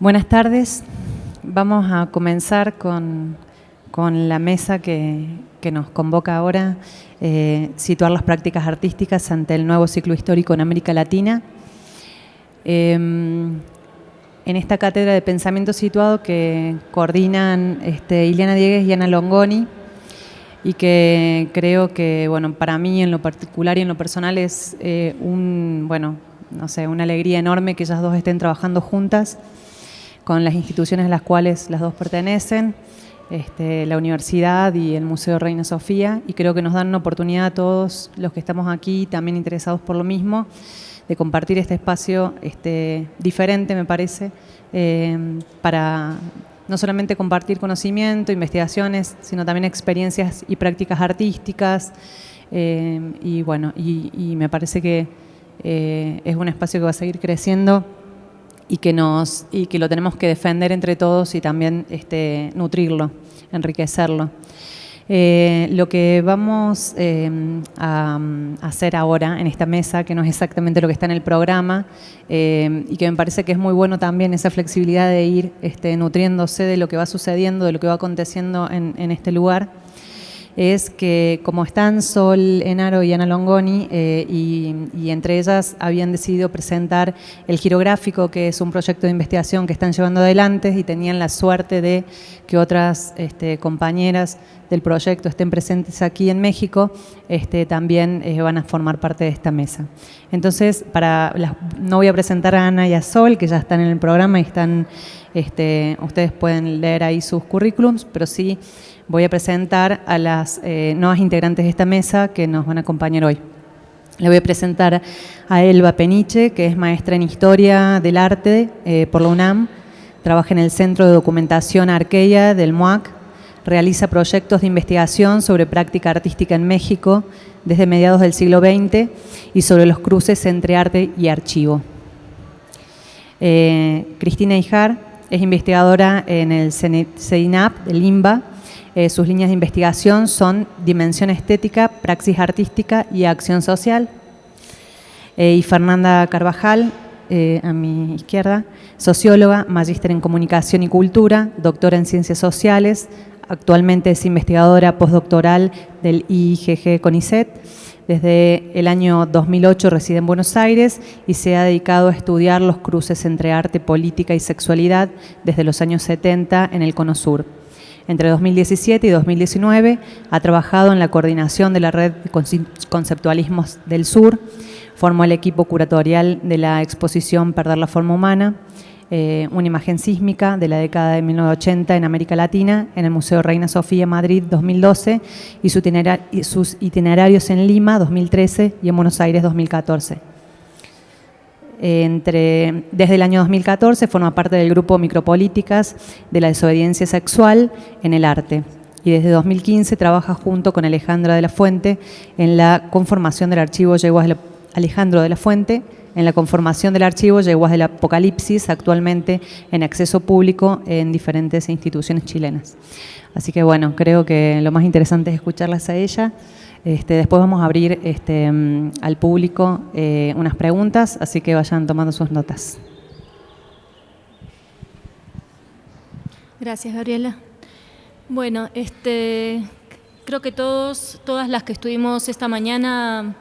Buenas tardes. Vamos a comenzar con la mesa que nos convoca ahora, situar las prácticas artísticas ante el nuevo ciclo histórico en América Latina. En esta cátedra de pensamiento situado que coordinan Ileana Diegues y Ana Longoni, y que creo que, bueno, para mí en lo particular y en lo personal es una alegría enorme que ellas dos estén trabajando juntas con las instituciones a las cuales las dos pertenecen, la universidad y el Museo Reina Sofía, y creo que nos dan una oportunidad a todos los que estamos aquí, también interesados por lo mismo, de compartir este espacio diferente, me parece, para no solamente compartir conocimiento, investigaciones, sino también experiencias y prácticas artísticas, y me parece que es un espacio que va a seguir creciendo y que lo tenemos que defender entre todos y también nutrirlo, enriquecerlo. Lo que vamos a hacer ahora en esta mesa, que no es exactamente lo que está en el programa, y que me parece que es muy bueno también esa flexibilidad de ir nutriéndose de lo que va sucediendo, de lo que va aconteciendo en este lugar, es que como están Sol Enaro y Ana Longoni, y entre ellas habían decidido presentar el girográfico, que es un proyecto de investigación que están llevando adelante, y tenían la suerte de que otras compañeras del proyecto estén presentes aquí en México, también van a formar parte de esta mesa. Entonces, no voy a presentar a Ana y a Sol, que ya están en el programa y están, ustedes pueden leer ahí sus currículums, pero sí voy a presentar a las nuevas integrantes de esta mesa que nos van a acompañar hoy. Le voy a presentar a Elba Peniche, que es maestra en Historia del Arte por la UNAM, trabaja en el Centro de Documentación Arqueya del MUAC, realiza proyectos de investigación sobre práctica artística en México desde mediados del siglo XX y sobre los cruces entre arte y archivo. Cristina Ijar es investigadora en el CEDINAP del INBA. Sus líneas de investigación son dimensión estética, praxis artística y acción social. Y Fernanda Carvajal, a mi izquierda, socióloga, magíster en comunicación y cultura, doctora en ciencias sociales, actualmente es investigadora postdoctoral del IIGG CONICET. Desde el año 2008 reside en Buenos Aires y se ha dedicado a estudiar los cruces entre arte, política y sexualidad desde los años 70 en el Cono Sur. Entre 2017 y 2019 ha trabajado en la coordinación de la Red de Conceptualismos del Sur, formó el equipo curatorial de la exposición Perder la Forma Humana, una imagen sísmica de la década de 1980 en América Latina, en el Museo Reina Sofía, Madrid, 2012, y sus itinerarios en Lima, 2013, y en Buenos Aires, 2014. Desde el año 2014 forma parte del grupo Micropolíticas de la desobediencia sexual en el arte, y desde 2015 trabaja junto con Alejandra de la Fuente en la conformación del archivo Yeguas del Apocalipsis, actualmente en acceso público en diferentes instituciones chilenas. Así que bueno, creo que lo más interesante es escucharlas a ella. Después vamos a abrir al público unas preguntas, así que vayan tomando sus notas. Gracias, Gabriela. Bueno, creo que todas las que estuvimos esta mañana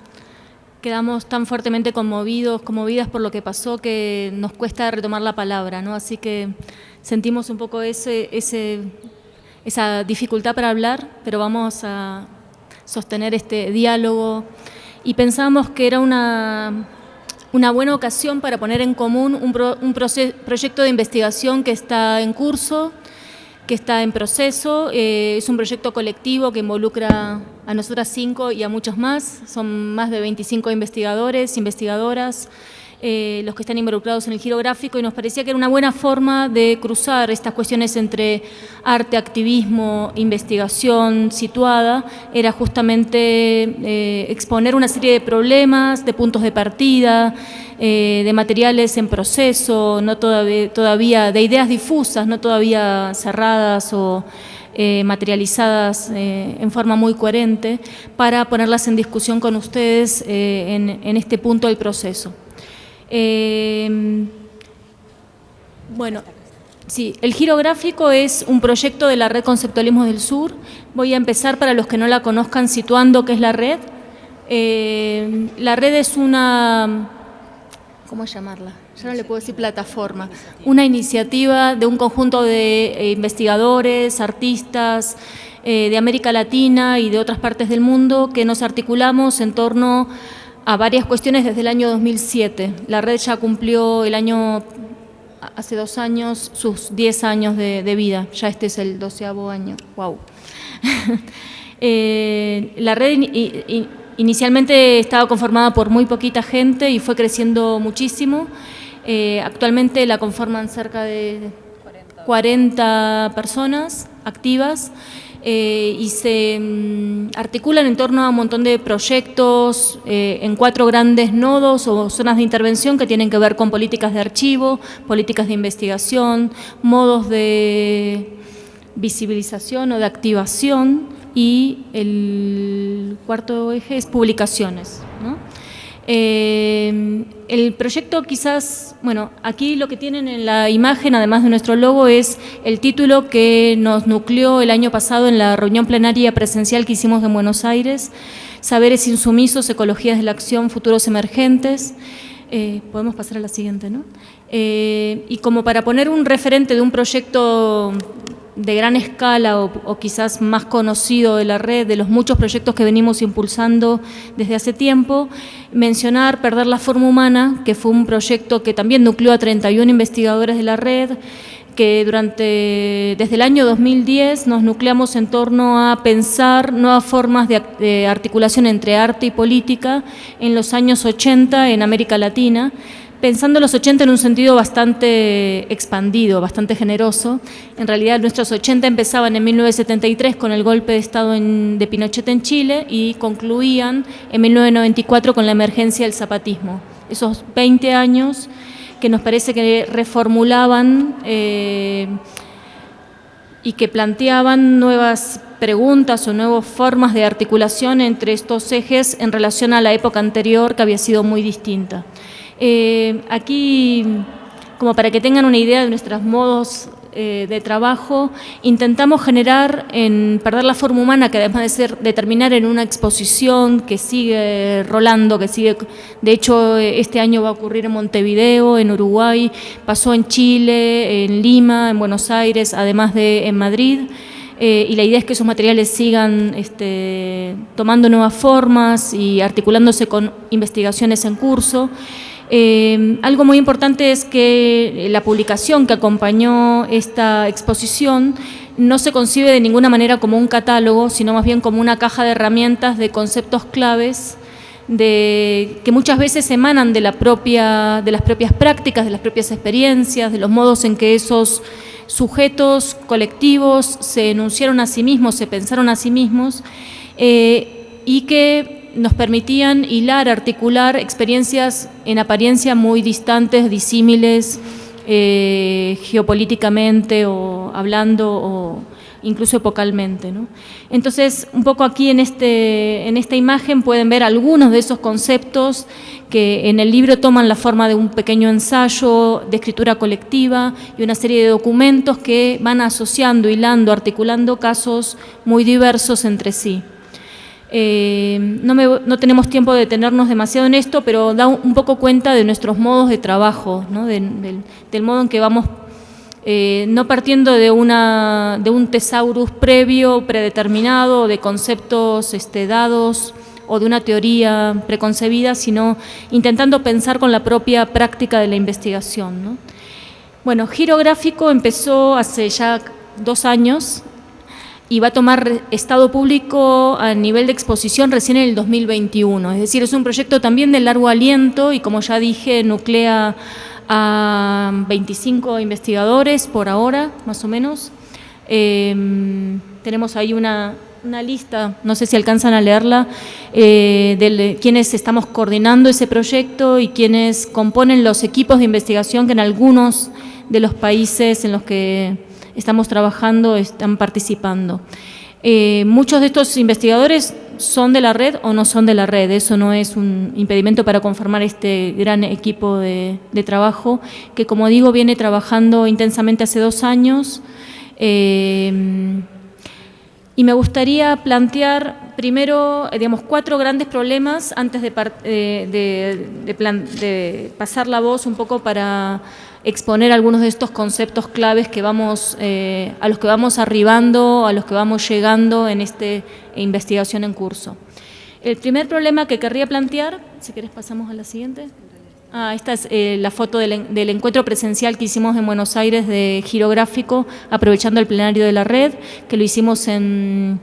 quedamos tan fuertemente conmovidas por lo que pasó, que nos cuesta retomar la palabra, ¿no? Así que sentimos un poco esa dificultad para hablar, pero vamos a sostener este diálogo, y pensamos que era una buena ocasión para poner en común un proyecto de investigación que está en curso, que está en proceso. Es un proyecto colectivo que involucra a nosotras 5 y a muchos más. Son más de 25 investigadores, investigadoras, los que están involucrados en el girográfico, y nos parecía que era una buena forma de cruzar estas cuestiones entre arte, activismo, investigación situada. Era justamente exponer una serie de problemas, de puntos de partida, de materiales en proceso, no todavía de ideas difusas, no todavía cerradas o materializadas en forma muy coherente, para ponerlas en discusión con ustedes en este punto del proceso. Bueno, sí, el girográfico es un proyecto de la Red Conceptualismos del Sur. Voy a empezar, para los que no la conozcan, situando qué es la red. La red es una, ¿cómo llamarla? Ya no le puedo decir plataforma. Una iniciativa de un conjunto de investigadores, artistas de América Latina y de otras partes del mundo que nos articulamos en torno a varias cuestiones desde el año 2007. La red ya cumplió hace 2 años, sus 10 años de vida. Ya este es el 12º año. ¡Wow! La red inicialmente estaba conformada por muy poquita gente y fue creciendo muchísimo. Actualmente la conforman cerca de 40 personas activas y se articulan en torno a un montón de proyectos en 4 grandes nodos o zonas de intervención que tienen que ver con políticas de archivo, políticas de investigación, modos de visibilización o de activación, y el 4.º eje es publicaciones, ¿no? El proyecto quizás, bueno, aquí lo que tienen en la imagen, además de nuestro logo, es el título que nos nucleó el año pasado en la reunión plenaria presencial que hicimos en Buenos Aires: Saberes insumisos, ecologías de la acción, futuros emergentes. Podemos pasar a la siguiente, ¿no? Y como para poner un referente de un proyecto de gran escala o quizás más conocido de la red, de los muchos proyectos que venimos impulsando desde hace tiempo, mencionar Perder la forma humana, que fue un proyecto que también nucleó a 31 investigadores de la red, que desde el año 2010 nos nucleamos en torno a pensar nuevas formas de articulación entre arte y política en los años 80 en América Latina, pensando los 80 en un sentido bastante expandido, bastante generoso. En realidad nuestros 80 empezaban en 1973 con el golpe de Estado de Pinochet en Chile y concluían en 1994 con la emergencia del zapatismo. Esos 20 años que nos parece que reformulaban y que planteaban nuevas preguntas o nuevas formas de articulación entre estos ejes en relación a la época anterior, que había sido muy distinta. Aquí, como para que tengan una idea de nuestros modos de trabajo, intentamos generar en Perder la forma humana, que además de terminar en una exposición que sigue rolando, de hecho este año va a ocurrir en Montevideo, en Uruguay, pasó en Chile, en Lima, en Buenos Aires, además de en Madrid. Y la idea es que esos materiales sigan tomando nuevas formas y articulándose con investigaciones en curso. Algo muy importante es que la publicación que acompañó esta exposición no se concibe de ninguna manera como un catálogo, sino más bien como una caja de herramientas de conceptos claves que muchas veces emanan de las propias prácticas, de las propias experiencias, de los modos en que esos sujetos colectivos se enunciaron a sí mismos, se pensaron a sí mismos, y que nos permitían hilar, articular experiencias en apariencia muy distantes, disímiles, geopolíticamente o hablando, o incluso epocalmente, ¿no? Entonces, un poco aquí en esta imagen pueden ver algunos de esos conceptos que en el libro toman la forma de un pequeño ensayo de escritura colectiva y una serie de documentos que van asociando, hilando, articulando casos muy diversos entre sí. No tenemos tiempo de detenernos demasiado en esto, pero da un poco cuenta de nuestros modos de trabajo, ¿no? Del modo en que vamos no partiendo de un thesaurus previo, predeterminado, de conceptos dados o de una teoría preconcebida, sino intentando pensar con la propia práctica de la investigación, ¿no? Bueno, Girográfico empezó hace ya 2 años y va a tomar estado público a nivel de exposición recién en el 2021. Es decir, es un proyecto también de largo aliento y, como ya dije, nuclea a 25 investigadores por ahora, más o menos. Tenemos ahí una lista, no sé si alcanzan a leerla, de quienes estamos coordinando ese proyecto y quienes componen los equipos de investigación que en algunos de los países en los que estamos trabajando están participando. Muchos de estos investigadores son de la red o no son de la red. Eso no es un impedimento para conformar este gran equipo de trabajo que, como digo, viene trabajando intensamente hace 2 años. Y me gustaría plantear primero, digamos, 4 grandes problemas antes de pasar la voz un poco para exponer algunos de estos conceptos claves que a los que vamos arribando, a los que vamos llegando en esta investigación en curso. El primer problema que querría plantear, si querés pasamos a la siguiente. Esta es la foto del encuentro presencial que hicimos en Buenos Aires de girográfico, aprovechando el plenario de la red, que lo hicimos en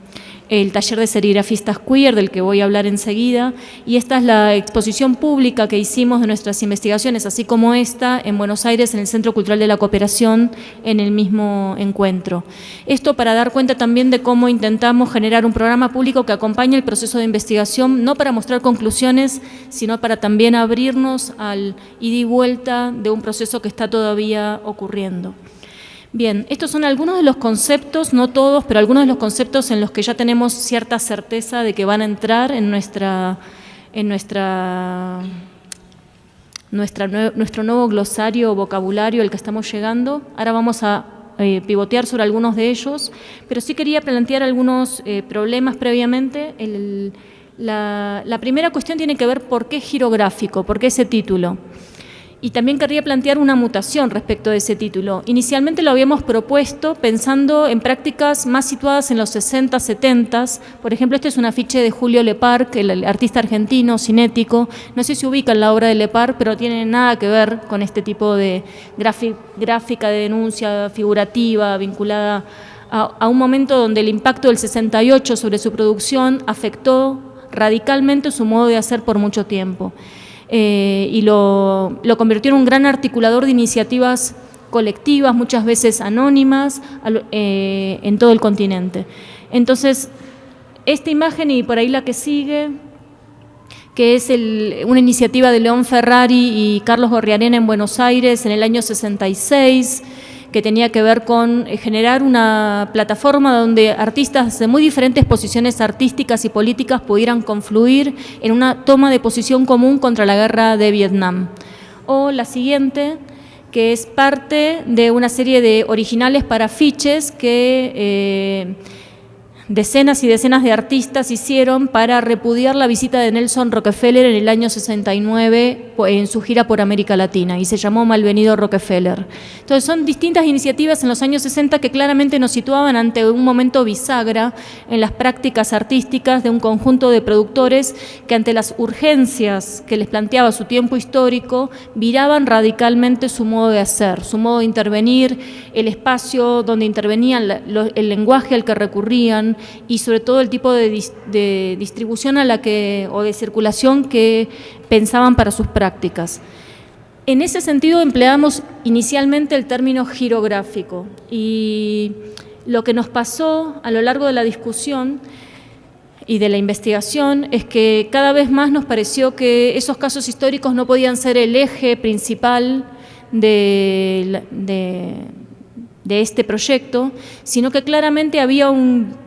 el taller de serigrafistas queer, del que voy a hablar enseguida, y esta es la exposición pública que hicimos de nuestras investigaciones, así como esta, en Buenos Aires, en el Centro Cultural de la Cooperación, en el mismo encuentro. Esto para dar cuenta también de cómo intentamos generar un programa público que acompañe el proceso de investigación, no para mostrar conclusiones, sino para también abrirnos al ida y vuelta de un proceso que está todavía ocurriendo. Bien, estos son algunos de los conceptos, no todos, pero algunos de los conceptos en los que ya tenemos cierta certeza de que van a entrar en nuestro nuevo glosario o vocabulario al que estamos llegando. Ahora vamos a pivotear sobre algunos de ellos, pero sí quería plantear algunos problemas previamente. La primera cuestión tiene que ver por qué girográfico, por qué ese título. Y también querría plantear una mutación respecto de ese título. Inicialmente lo habíamos propuesto pensando en prácticas más situadas en los 60, 70. Por ejemplo, este es un afiche de Julio Lepar, el artista argentino, cinético. No sé si ubican la obra de Lepar, pero tiene nada que ver con este tipo de gráfica de denuncia figurativa vinculada a un momento donde el impacto del 68 sobre su producción afectó radicalmente su modo de hacer por mucho tiempo. Y lo convirtió en un gran articulador de iniciativas colectivas, muchas veces anónimas, en todo el continente. Entonces, esta imagen y por ahí la que sigue, que es una iniciativa de León Ferrari y Carlos Gorriarena en Buenos Aires en el año 66, que tenía que ver con generar una plataforma donde artistas de muy diferentes posiciones artísticas y políticas pudieran confluir en una toma de posición común contra la guerra de Vietnam. O la siguiente, que es parte de una serie de originales para afiches que decenas y decenas de artistas hicieron para repudiar la visita de Nelson Rockefeller en el año 69 en su gira por América Latina, y se llamó Malvenido Rockefeller. Entonces son distintas iniciativas en los años 60 que claramente nos situaban ante un momento bisagra en las prácticas artísticas de un conjunto de productores que, ante las urgencias que les planteaba su tiempo histórico, viraban radicalmente su modo de hacer, su modo de intervenir, el espacio donde intervenían, el lenguaje al que recurrían, y sobre todo el tipo de distribución o de circulación que pensaban para sus prácticas. En ese sentido empleamos inicialmente el término girográfico, y lo que nos pasó a lo largo de la discusión y de la investigación es que cada vez más nos pareció que esos casos históricos no podían ser el eje principal de este proyecto, sino que claramente había un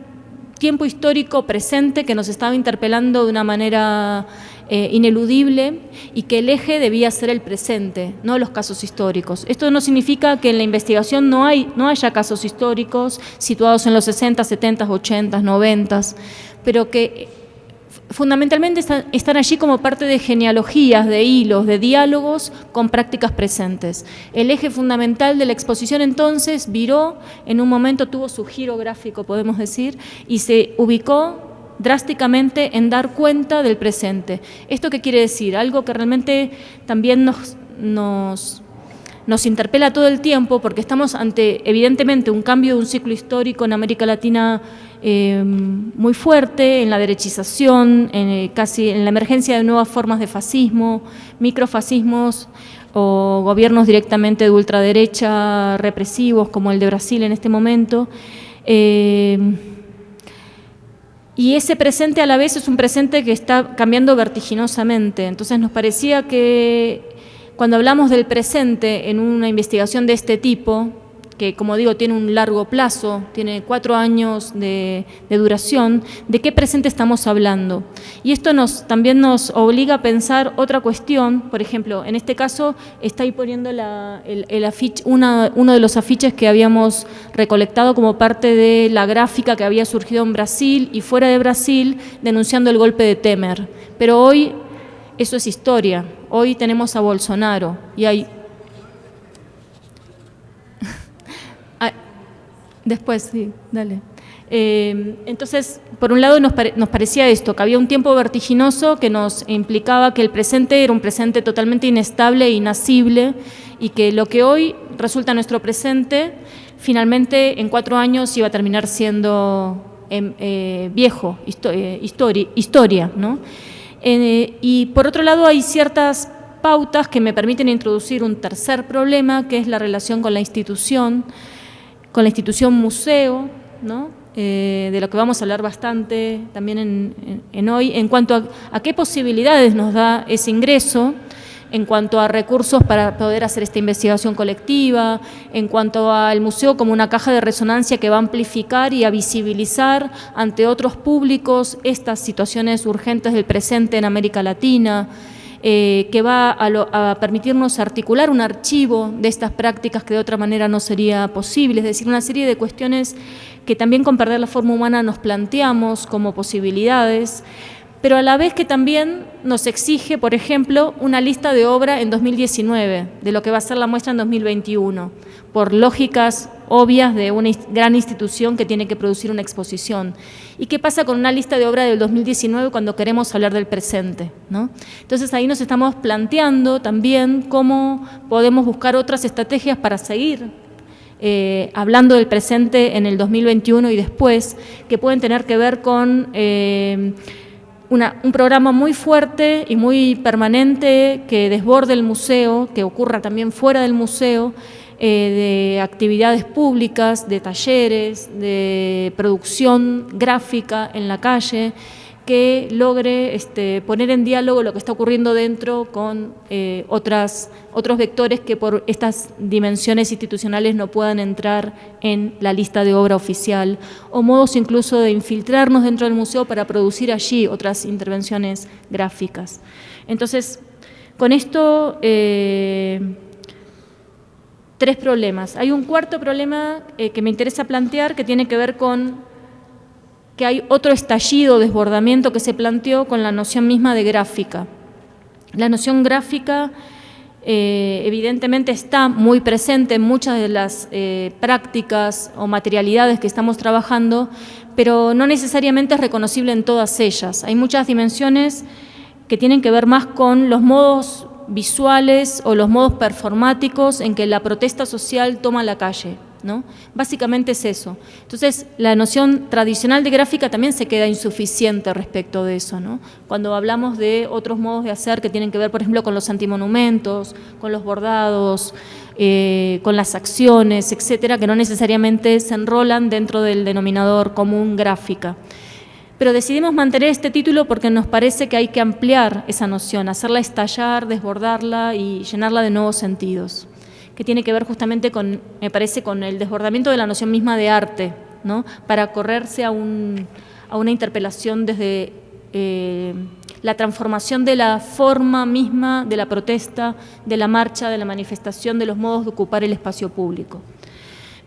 tiempo histórico presente que nos estaba interpelando de una manera ineludible, y que el eje debía ser el presente, no los casos históricos. Esto no significa que en la investigación no haya casos históricos situados en los 60, 70, 80, 90, pero que fundamentalmente están allí como parte de genealogías, de hilos, de diálogos con prácticas presentes. El eje fundamental de la exposición entonces viró, en un momento tuvo su giro gráfico, podemos decir, y se ubicó drásticamente en dar cuenta del presente. ¿Esto qué quiere decir? Algo que realmente también nos interpela todo el tiempo, porque estamos ante, evidentemente, un cambio de un ciclo histórico en América Latina muy fuerte, en la derechización, casi en la emergencia de nuevas formas de fascismo, microfascismos o gobiernos directamente de ultraderecha represivos, como el de Brasil en este momento. Y ese presente a la vez es un presente que está cambiando vertiginosamente. Entonces nos parecía que cuando hablamos del presente en una investigación de este tipo, que como digo tiene un largo plazo, tiene 4 años de duración, ¿de qué presente estamos hablando? Y esto también nos obliga a pensar otra cuestión. Por ejemplo, en este caso está ahí poniendo el afiche, uno de los afiches que habíamos recolectado como parte de la gráfica que había surgido en Brasil y fuera de Brasil denunciando el golpe de Temer. Pero hoy eso es historia. Hoy tenemos a Bolsonaro y hay... Después, sí, dale. Entonces, por un lado nos parecía esto, que había un tiempo vertiginoso que nos implicaba que el presente era un presente totalmente inestable e inacible y que lo que hoy resulta nuestro presente, finalmente en 4 años iba a terminar siendo viejo, historia, ¿no? Y por otro lado hay ciertas pautas que me permiten introducir un tercer problema, que es la relación con la institución museo, ¿no? De lo que vamos a hablar bastante también en hoy, en cuanto a qué posibilidades nos da ese ingreso, en cuanto a recursos para poder hacer esta investigación colectiva, en cuanto al museo como una caja de resonancia que va a amplificar y a visibilizar ante otros públicos estas situaciones urgentes del presente en América Latina, que va a permitirnos articular un archivo de estas prácticas que de otra manera no sería posible, es decir, una serie de cuestiones que también con Perder la Forma Humana nos planteamos como posibilidades, pero a la vez que también nos exige, por ejemplo, una lista de obra en 2019, de lo que va a ser la muestra en 2021, por lógicas obvias de una gran institución que tiene que producir una exposición. ¿Y qué pasa con una lista de obra del 2019 cuando queremos hablar del presente, ¿no? Entonces ahí nos estamos planteando también cómo podemos buscar otras estrategias para seguir hablando del presente en el 2021 y después, que pueden tener que ver con un programa muy fuerte y muy permanente que desborde el museo, que ocurra también fuera del museo, de actividades públicas, de talleres, de producción gráfica en la calle, que logre poner en diálogo lo que está ocurriendo dentro con otros vectores que por estas dimensiones institucionales no puedan entrar en la lista de obra oficial, o modos incluso de infiltrarnos dentro del museo para producir allí otras intervenciones gráficas. Entonces, con esto, 3 problemas. Hay un cuarto problema que me interesa plantear que tiene que ver con que hay otro estallido, desbordamiento que se planteó con la noción misma de gráfica. La noción gráfica evidentemente está muy presente en muchas de las prácticas o materialidades que estamos trabajando, pero no necesariamente es reconocible en todas ellas. Hay muchas dimensiones que tienen que ver más con los modos visuales o los modos performáticos en que la protesta social toma la calle, ¿no? Básicamente es eso. Entonces, la noción tradicional de gráfica también se queda insuficiente respecto de eso, ¿no? Cuando hablamos de otros modos de hacer que tienen que ver, por ejemplo, con los antimonumentos, con los bordados, con las acciones, etcétera, que no necesariamente se enrolan dentro del denominador común gráfica. Pero decidimos mantener este título porque nos parece que hay que ampliar esa noción, hacerla estallar, desbordarla y llenarla de nuevos sentidos, que tiene que ver justamente con, me parece, con el desbordamiento de la noción misma de arte, ¿no? Para correrse a una interpelación desde la transformación de la forma misma de la protesta, de la marcha, de la manifestación, de los modos de ocupar el espacio público.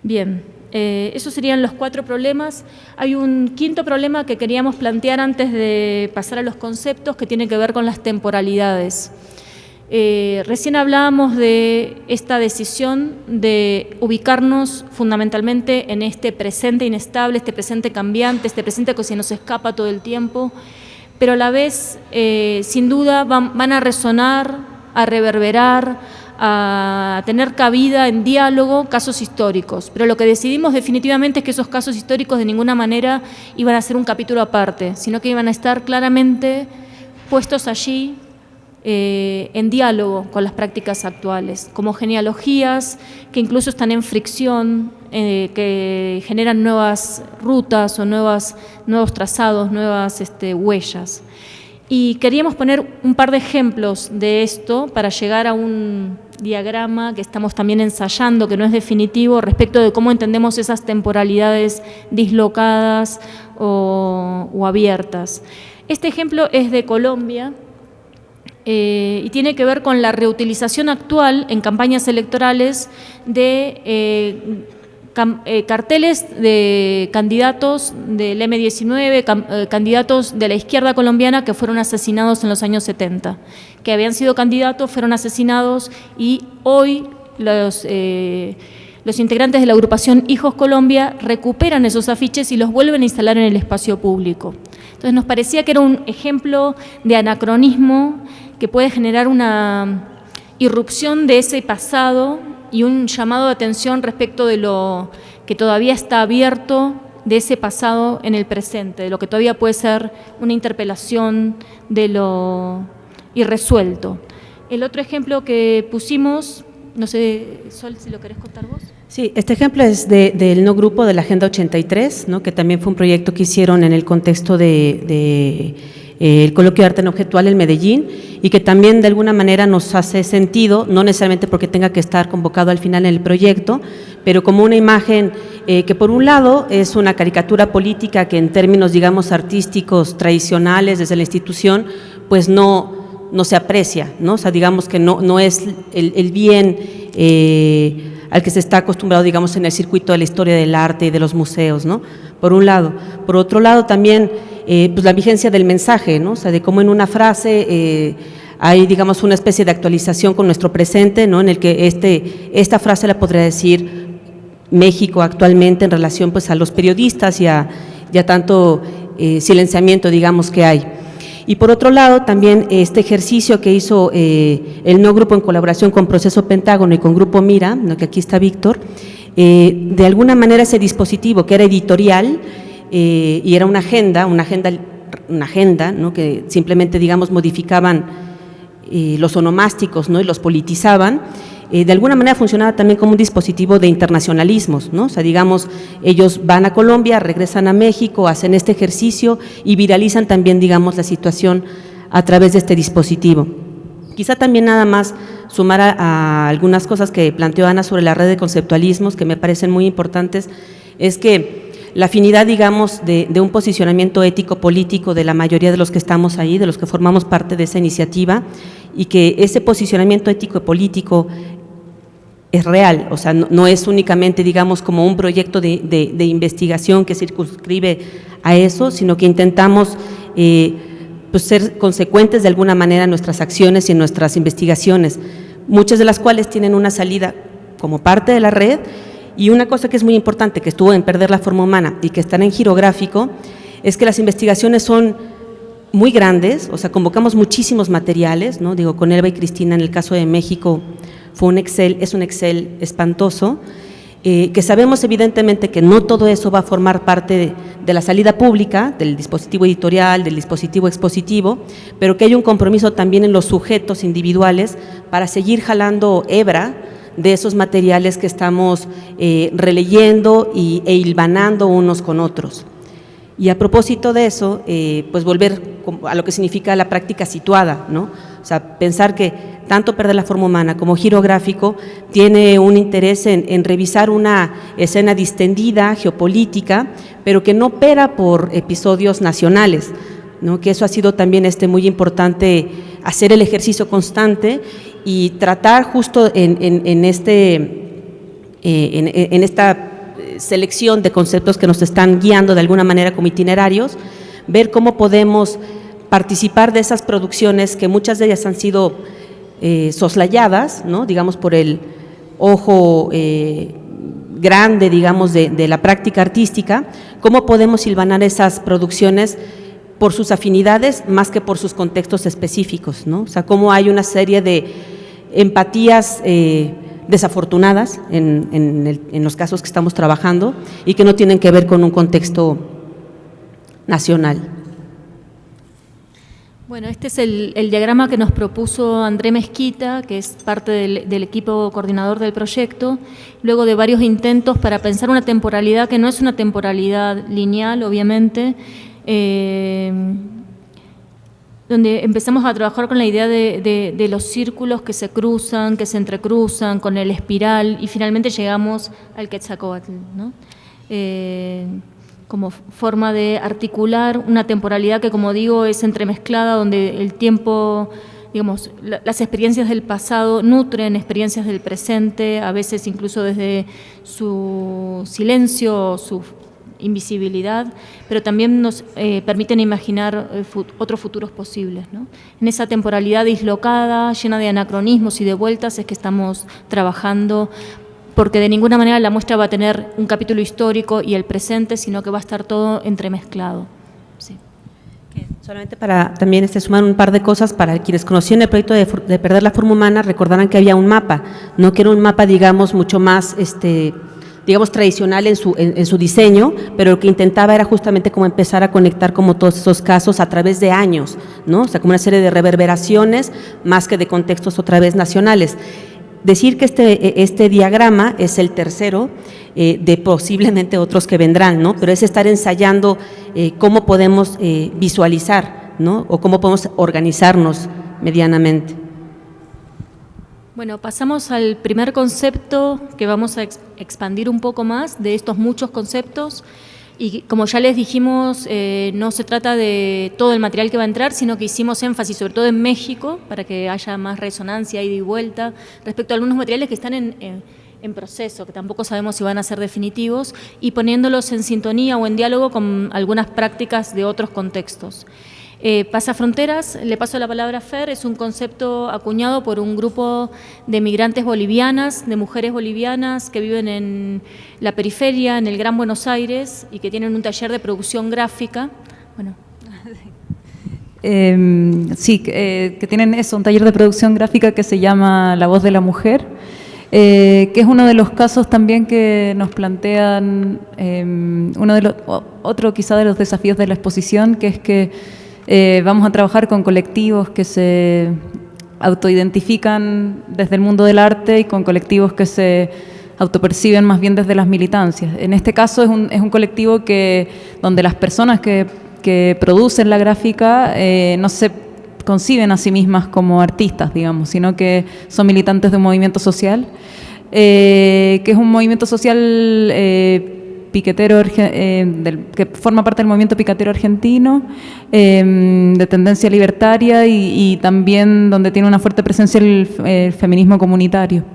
Bien, esos serían los 4 problemas. Hay un quinto problema que queríamos plantear antes de pasar a los conceptos, que tiene que ver con las temporalidades. Recién hablábamos de esta decisión de ubicarnos fundamentalmente en este presente inestable, este presente cambiante, este presente que se nos escapa todo el tiempo, pero a la vez, sin duda, van a resonar, a reverberar, a tener cabida en diálogo casos históricos. Pero lo que decidimos definitivamente es que esos casos históricos de ninguna manera iban a ser un capítulo aparte, sino que iban a estar claramente puestos allí, en diálogo con las prácticas actuales, como genealogías que incluso están en fricción, que generan nuevas rutas o nuevos trazados, nuevas huellas. Y queríamos poner un par de ejemplos de esto para llegar a un diagrama que estamos también ensayando, que no es definitivo, respecto de cómo entendemos esas temporalidades dislocadas o abiertas. Este ejemplo es de Colombia y tiene que ver con la reutilización actual en campañas electorales de carteles de candidatos del M19, candidatos de la izquierda colombiana que fueron asesinados en los años 70, que habían sido candidatos, fueron asesinados y hoy los integrantes de la agrupación Hijos Colombia recuperan esos afiches y los vuelven a instalar en el espacio público. Entonces nos parecía que era un ejemplo de anacronismo que puede generar una irrupción de ese pasado y un llamado de atención respecto de lo que todavía está abierto de ese pasado en el presente, de lo que todavía puede ser una interpelación de lo irresuelto. El otro ejemplo que pusimos, no sé, Sol, si lo querés contar vos. Sí, este ejemplo es del no grupo de la Agenda 83, ¿no? Que también fue un proyecto que hicieron en el contexto el coloquio de arte no objetual en Medellín y que también de alguna manera nos hace sentido, no necesariamente porque tenga que estar convocado al final en el proyecto, pero como una imagen que por un lado es una caricatura política que en términos, digamos, artísticos tradicionales desde la institución, pues no se aprecia, ¿no? O sea, digamos que no es el bien al que se está acostumbrado, digamos, en el circuito de la historia del arte y de los museos, ¿no? Por un lado. Por otro lado, también pues la vigencia del mensaje, ¿no? O sea, de cómo en una frase hay, digamos, una especie de actualización con nuestro presente, ¿no? En el que esta frase la podría decir México actualmente en relación, pues, a los periodistas y a tanto silenciamiento, digamos, que hay. Y por otro lado, también este ejercicio que hizo el no grupo en colaboración con Proceso Pentágono y con Grupo Mira, ¿no? Que aquí está Víctor, de alguna manera ese dispositivo que era editorial y era una agenda, ¿no? Que simplemente, digamos, modificaban los onomásticos, ¿no? Y los politizaban, de alguna manera funcionaba también como un dispositivo de internacionalismos, ¿no? O sea, digamos, ellos van a Colombia, regresan a México, hacen este ejercicio y viralizan también, digamos, la situación a través de este dispositivo. Quizá también nada más sumar a algunas cosas que planteó Ana sobre la red de conceptualismos que me parecen muy importantes, es que la afinidad, digamos, de un posicionamiento ético-político de la mayoría de los que estamos ahí, de los que formamos parte de esa iniciativa, y que ese posicionamiento ético-político es real, o sea, no es únicamente, digamos, como un proyecto de investigación que circunscribe a eso, sino que intentamos pues ser consecuentes de alguna manera en nuestras acciones y en nuestras investigaciones, muchas de las cuales tienen una salida como parte de la red. Y una cosa que es muy importante, que estuvo en Perder la Forma Humana y que están en Girográfico, es que las investigaciones son muy grandes, o sea, convocamos muchísimos materiales, ¿no? Digo, con Elba y Cristina, en el caso de México, es un Excel espantoso, que sabemos evidentemente que no todo eso va a formar parte de la salida pública, del dispositivo editorial, del dispositivo expositivo, pero que hay un compromiso también en los sujetos individuales para seguir jalando hebra de esos materiales que estamos releyendo e hilvanando unos con otros. Y a propósito de eso, pues volver a lo que significa la práctica situada, ¿no? O sea, pensar que tanto Perder la Forma Humana como Girográfico tiene un interés en revisar una escena distendida, geopolítica, pero que no opera por episodios nacionales, ¿no? Que eso ha sido también muy importante, hacer el ejercicio constante y tratar justo en esta selección de conceptos que nos están guiando de alguna manera como itinerarios, ver cómo podemos participar de esas producciones que muchas de ellas han sido soslayadas, ¿no? Digamos, por el ojo grande, digamos, de la práctica artística, cómo podemos hilvanar esas producciones por sus afinidades más que por sus contextos específicos, ¿no? O sea, cómo hay una serie de empatías desafortunadas en los casos que estamos trabajando y que no tienen que ver con un contexto nacional. Bueno, este es el diagrama que nos propuso André Mezquita, que es parte del equipo coordinador del proyecto, luego de varios intentos para pensar una temporalidad que no es una temporalidad lineal, obviamente. donde empezamos a trabajar con la idea de los círculos que se cruzan, que se entrecruzan, con el espiral, y finalmente llegamos al Quetzalcóatl, ¿no? Como forma de articular una temporalidad que, como digo, es entremezclada, donde el tiempo, digamos, las experiencias del pasado nutren experiencias del presente, a veces incluso desde su silencio, su invisibilidad, pero también nos permiten imaginar otros futuros posibles, ¿no? En esa temporalidad dislocada, llena de anacronismos y de vueltas, es que estamos trabajando, porque de ninguna manera la muestra va a tener un capítulo histórico y el presente, sino que va a estar todo entremezclado. Sí. Solamente para también sumar un par de cosas, para quienes conocían el proyecto de Perder la Forma Humana, recordarán que había un mapa, no que era un mapa, digamos, mucho más digamos, tradicional en su diseño, pero lo que intentaba era justamente como empezar a conectar como todos esos casos a través de años, ¿no? O sea, como una serie de reverberaciones más que de contextos otra vez nacionales. Decir que este diagrama es el tercero de posiblemente otros que vendrán, ¿no? Pero es estar ensayando cómo podemos visualizar, ¿no? O cómo podemos organizarnos medianamente. Bueno, pasamos al primer concepto que vamos a expandir un poco más de estos muchos conceptos. Y como ya les dijimos, no se trata de todo el material que va a entrar, sino que hicimos énfasis sobre todo en México, para que haya más resonancia, ida y vuelta, respecto a algunos materiales que están en proceso, que tampoco sabemos si van a ser definitivos, y poniéndolos en sintonía o en diálogo con algunas prácticas de otros contextos. Pasafronteras, le paso la palabra a Fer, es un concepto acuñado por un grupo de migrantes bolivianas, de mujeres bolivianas que viven en la periferia, en el Gran Buenos Aires, y que tienen un taller de producción gráfica. Bueno. Sí, que tienen eso, un taller de producción gráfica que se llama La Voz de la Mujer, que es uno de los casos también que nos plantean, otro quizá de los desafíos de la exposición, que es que vamos a trabajar con colectivos que se autoidentifican desde el mundo del arte y con colectivos que se autoperciben más bien desde las militancias. En este caso es un colectivo donde las personas que producen la gráfica no se conciben a sí mismas como artistas, digamos, sino que son militantes de un movimiento social, que es un movimiento social piquetero, que forma parte del movimiento piquetero argentino, de tendencia libertaria y también donde tiene una fuerte presencia el feminismo comunitario.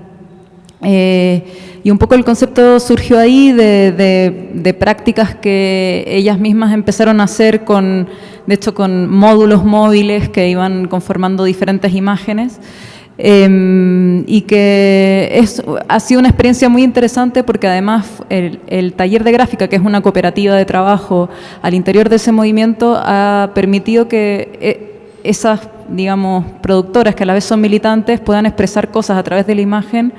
Y un poco el concepto surgió ahí de prácticas que ellas mismas empezaron a hacer de hecho con módulos móviles que iban conformando diferentes imágenes. Y que ha sido una experiencia muy interesante porque además el taller de gráfica, que es una cooperativa de trabajo al interior de ese movimiento, ha permitido que esas, digamos, productoras que a la vez son militantes puedan expresar cosas a través de la imagen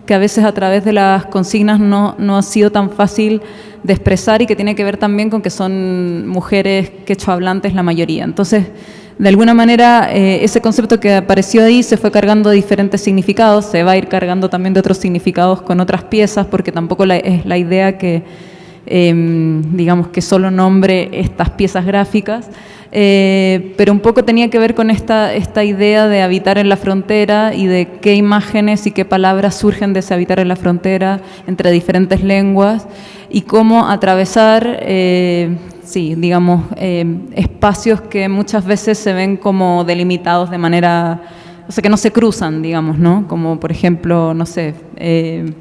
que a veces a través de las consignas no ha sido tan fácil de expresar, y que tiene que ver también con que son mujeres quechohablantes la mayoría. Entonces, de alguna manera, ese concepto que apareció ahí se fue cargando de diferentes significados, se va a ir cargando también de otros significados con otras piezas, porque tampoco es la idea que, digamos, que solo nombre estas piezas gráficas, pero un poco tenía que ver con esta idea de habitar en la frontera y de qué imágenes y qué palabras surgen de ese habitar en la frontera entre diferentes lenguas y cómo atravesar sí, digamos, espacios que muchas veces se ven como delimitados de manera, o sea, que no se cruzan, digamos, ¿no? Como, por ejemplo, no sé, el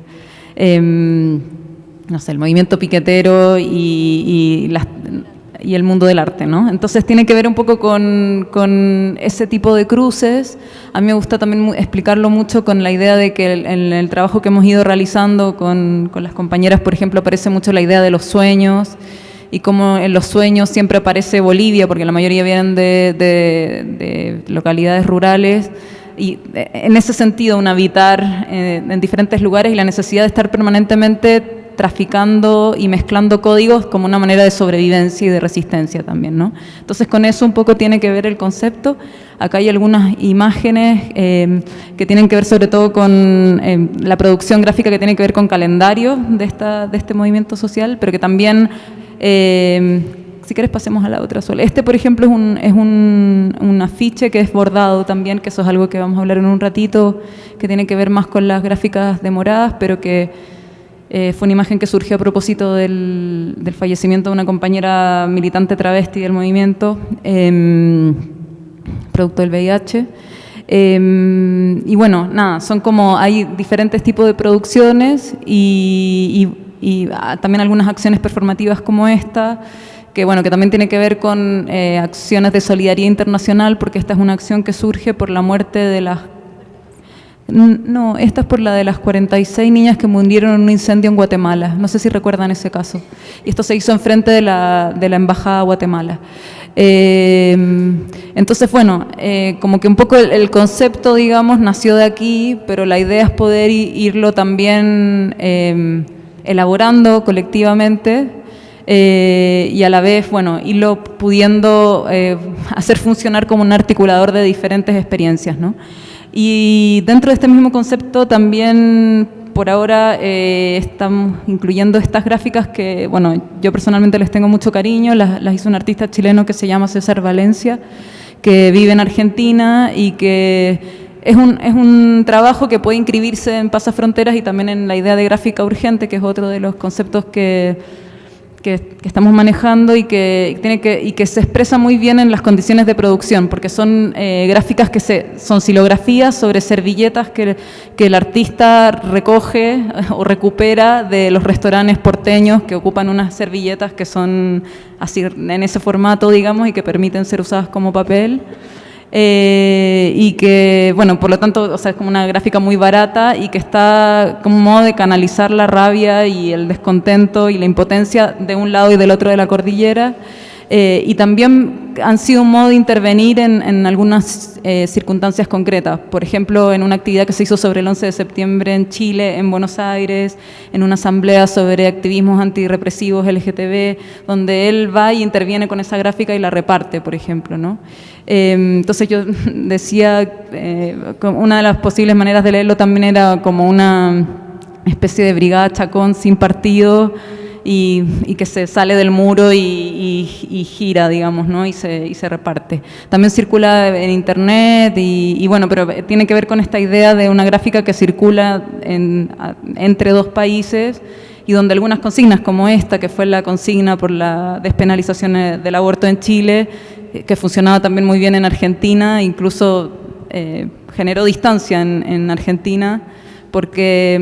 movimiento piquetero y el mundo del arte, ¿no? Entonces tiene que ver un poco con ese tipo de cruces. A mí me gusta también explicarlo mucho con la idea de que en el trabajo que hemos ido realizando con las compañeras, por ejemplo, aparece mucho la idea de los sueños, y como en los sueños siempre aparece Bolivia, porque la mayoría vienen de localidades rurales, y en ese sentido un habitar en diferentes lugares y la necesidad de estar permanentemente traficando y mezclando códigos como una manera de sobrevivencia y de resistencia también, ¿no? Entonces con eso un poco tiene que ver el concepto. Acá hay algunas imágenes que tienen que ver sobre todo con la producción gráfica, que tiene que ver con calendarios de este movimiento social, pero que también Si quieres pasemos a la otra sola. Este, por ejemplo, es un afiche que es bordado también, que eso es algo que vamos a hablar en un ratito, que tiene que ver más con las gráficas demoradas, pero que fue una imagen que surgió a propósito del fallecimiento de una compañera militante travesti del movimiento, producto del VIH. Y bueno, nada, son como, hay diferentes tipos de producciones y también algunas acciones performativas como esta, que bueno, que también tiene que ver con acciones de solidaridad internacional, porque esta es una acción que surge por la muerte de las... No, esta es por la de las 46 niñas que murieron en un incendio en Guatemala. No sé si recuerdan ese caso. Y esto se hizo enfrente de la Embajada de Guatemala. Entonces, bueno, como que un poco el concepto, digamos, nació de aquí, pero la idea es poder irlo también elaborando colectivamente y a la vez, bueno, irlo pudiendo hacer funcionar como un articulador de diferentes experiencias, ¿no? Y dentro de este mismo concepto también por ahora estamos incluyendo estas gráficas que, bueno, yo personalmente les tengo mucho cariño, las hizo un artista chileno que se llama César Valencia, que vive en Argentina y que es un trabajo que puede inscribirse en Pasafronteras y también en la idea de gráfica urgente, que es otro de los conceptos que estamos manejando y que se expresa muy bien en las condiciones de producción, porque son gráficas son silografías sobre servilletas que el artista recoge o recupera de los restaurantes porteños que ocupan unas servilletas que son así en ese formato, digamos, y que permiten ser usadas como papel. Y que, bueno, por lo tanto, o sea, es como una gráfica muy barata y que está como un modo de canalizar la rabia y el descontento y la impotencia de un lado y del otro de la cordillera. Y también han sido un modo de intervenir en algunas circunstancias concretas. Por ejemplo, en una actividad que se hizo sobre el 11 de septiembre en Chile, en Buenos Aires, en una asamblea sobre activismos antirrepresivos LGTB, donde él va y interviene con esa gráfica y la reparte, por ejemplo, ¿no? Entonces yo decía, una de las posibles maneras de leerlo también era como una especie de brigada Chacón sin partido, y que se sale del muro y gira, digamos, ¿no? y se reparte. También circula en internet y bueno, pero tiene que ver con esta idea de una gráfica que circula entre dos países y donde algunas consignas como esta, que fue la consigna por la despenalización del aborto en Chile, que funcionaba también muy bien en Argentina, incluso generó distancia en Argentina, porque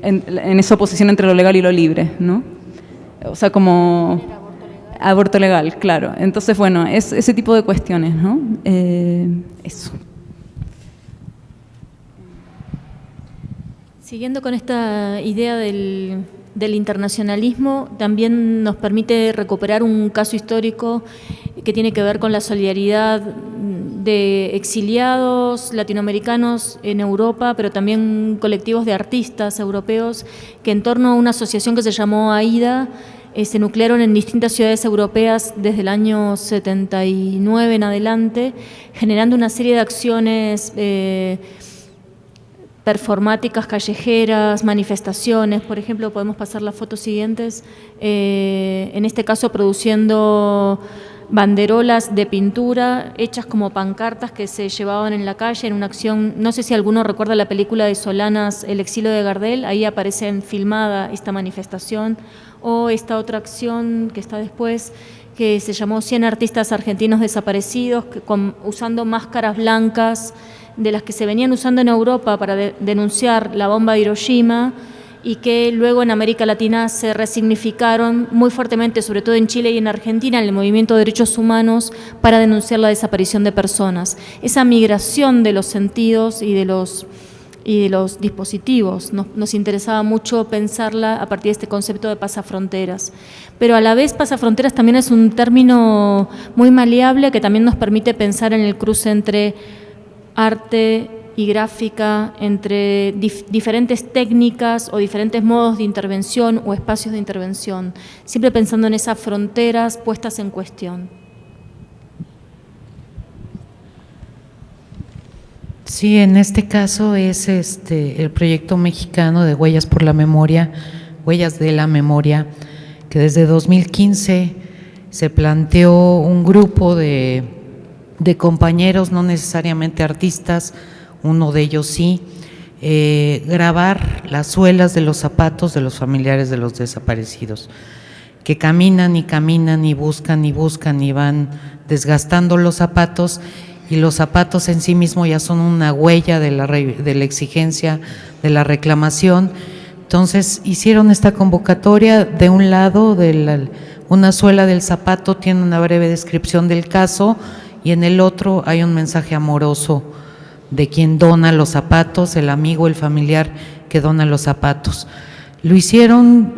en esa oposición entre lo legal y lo libre, ¿no? O sea, como aborto legal, claro. Entonces, bueno, es ese tipo de cuestiones, ¿no? Eso. Siguiendo con esta idea del internacionalismo, también nos permite recuperar un caso histórico que tiene que ver con la solidaridad de exiliados latinoamericanos en Europa, pero también colectivos de artistas europeos que en torno a una asociación que se llamó AIDA se nuclearon en distintas ciudades europeas desde el año 79 en adelante, generando una serie de acciones performáticas, callejeras, manifestaciones. Por ejemplo, podemos pasar las fotos siguientes, en este caso produciendo banderolas de pintura hechas como pancartas que se llevaban en la calle en una acción. No sé si alguno recuerda la película de Solanas, El exilio de Gardel, ahí aparece filmada esta manifestación, o esta otra acción que está después, que se llamó 100 artistas argentinos desaparecidos, usando máscaras blancas de las que se venían usando en Europa para denunciar la bomba de Hiroshima, y que luego en América Latina se resignificaron muy fuertemente, sobre todo en Chile y en Argentina, en el movimiento de derechos humanos para denunciar la desaparición de personas. Esa migración de los sentidos y de los dispositivos, nos interesaba mucho pensarla a partir de este concepto de pasafronteras. Pero a la vez pasafronteras también es un término muy maleable que también nos permite pensar en el cruce entre arte y gráfica, entre diferentes técnicas o diferentes modos de intervención o espacios de intervención, siempre pensando en esas fronteras puestas en cuestión. Sí, en este caso es el proyecto mexicano de Huellas por la Memoria, Huellas de la Memoria, que desde 2015 se planteó un grupo de compañeros, no necesariamente artistas, uno de ellos sí, grabar las suelas de los zapatos de los familiares de los desaparecidos, que caminan y buscan y van desgastando los zapatos, y los zapatos en sí mismos ya son una huella de la exigencia, de la reclamación. Entonces hicieron esta convocatoria. De un lado, una suela del zapato tiene una breve descripción del caso, y en el otro hay un mensaje amoroso de quien dona los zapatos, el amigo, el familiar que dona los zapatos. Lo hicieron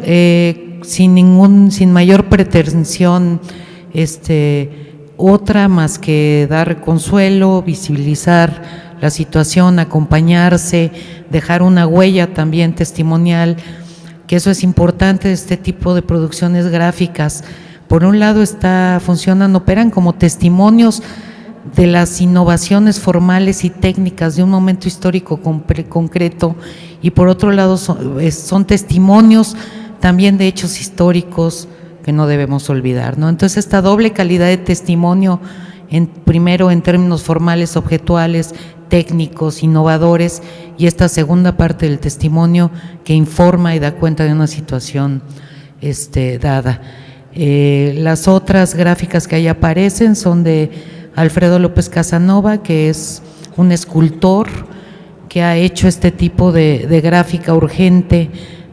sin mayor pretensión otra más que dar consuelo, visibilizar la situación, acompañarse, dejar una huella también testimonial, que eso es importante de este tipo de producciones gráficas. Por un lado operan como testimonios de las innovaciones formales y técnicas de un momento histórico concreto, y por otro lado son testimonios también de hechos históricos que no debemos olvidar, ¿no? Entonces esta doble calidad de testimonio, primero en términos formales, objetuales, técnicos, innovadores, y esta segunda parte del testimonio que informa y da cuenta de una situación dada. Las otras gráficas que ahí aparecen son de Alfredo López Casanova, que es un escultor que ha hecho este tipo de gráfica urgente,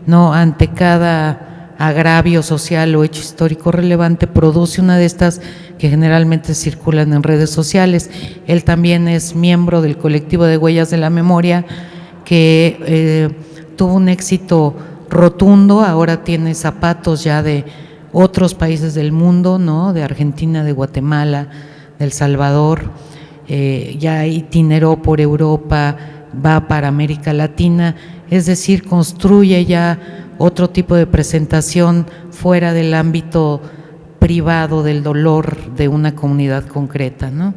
¿no? Ante cada agravio social o hecho histórico relevante, produce una de estas que generalmente circulan en redes sociales. Él también es miembro del colectivo de Huellas de la Memoria, que tuvo un éxito rotundo. Ahora tiene zapatos ya de otros países del mundo, ¿no? De Argentina, de Guatemala, de El Salvador, ya itineró por Europa, va para América Latina, es decir, construye ya otro tipo de presentación fuera del ámbito privado del dolor de una comunidad concreta, ¿no?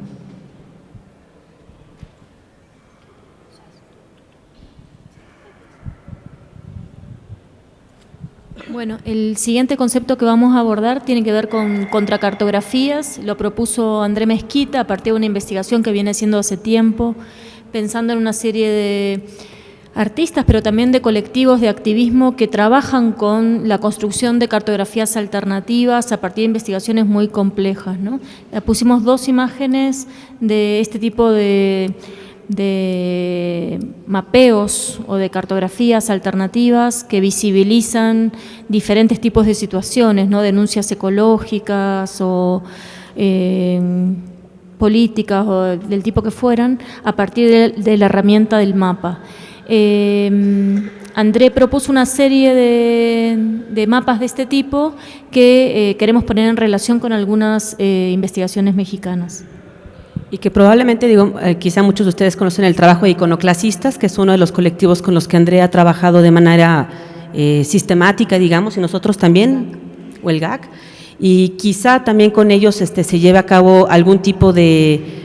Bueno, el siguiente concepto que vamos a abordar tiene que ver con contracartografías. Lo propuso André Mezquita a partir de una investigación que viene haciendo hace tiempo, pensando en una serie de artistas, pero también de colectivos de activismo que trabajan con la construcción de cartografías alternativas a partir de investigaciones muy complejas, ¿no? Pusimos dos imágenes de este tipo de mapeos o de cartografías alternativas que visibilizan diferentes tipos de situaciones, ¿no? Denuncias ecológicas o políticas o del tipo que fueran, a partir de la herramienta del mapa. André propuso una serie de mapas de este tipo que queremos poner en relación con algunas investigaciones mexicanas. Y que probablemente, quizá muchos de ustedes conocen el trabajo de Iconoclasistas, que es uno de los colectivos con los que André ha trabajado de manera sistemática, digamos, y nosotros también, o el GAC, y quizá también con ellos se lleve a cabo algún tipo de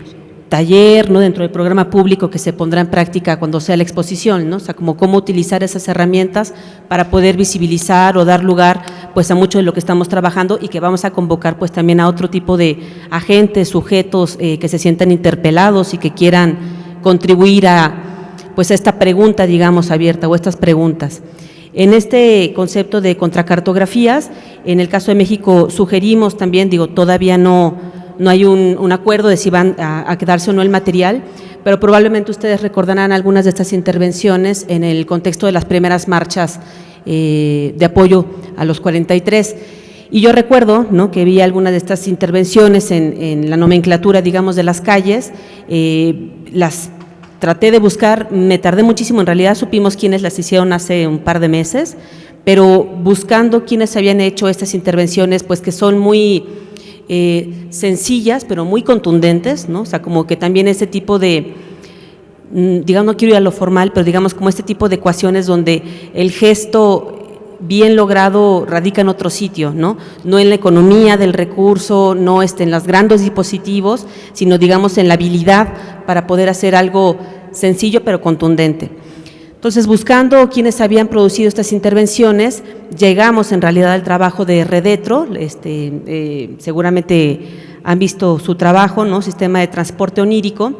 taller, ¿no? Dentro del programa público que se pondrá en práctica cuando sea la exposición, ¿no? O sea, como cómo utilizar esas herramientas para poder visibilizar o dar lugar pues a mucho de lo que estamos trabajando, y que vamos a convocar pues también a otro tipo de agentes, sujetos que se sientan interpelados y que quieran contribuir a pues a esta pregunta, digamos, abierta, o estas preguntas. En este concepto de contracartografías, en el caso de México sugerimos también, todavía no hay un acuerdo de si van a quedarse o no el material, pero probablemente ustedes recordarán algunas de estas intervenciones en el contexto de las primeras marchas de apoyo a los 43. Y yo recuerdo, ¿no?, que vi algunas de estas intervenciones en la nomenclatura, digamos, de las calles, las traté de buscar, me tardé muchísimo, en realidad supimos quiénes las hicieron hace un par de meses, pero buscando quiénes habían hecho estas intervenciones, pues que son muy sencillas, pero muy contundentes, ¿no? O sea, como que también ese tipo de, digamos, no quiero ir a lo formal, pero digamos como este tipo de ecuaciones donde el gesto bien logrado radica en otro sitio, ¿no? No en la economía del recurso, no en los grandes dispositivos, sino digamos en la habilidad para poder hacer algo sencillo pero contundente. Entonces, buscando quienes habían producido estas intervenciones, llegamos en realidad al trabajo de Redetro. Seguramente han visto su trabajo, ¿no? Sistema de transporte onírico,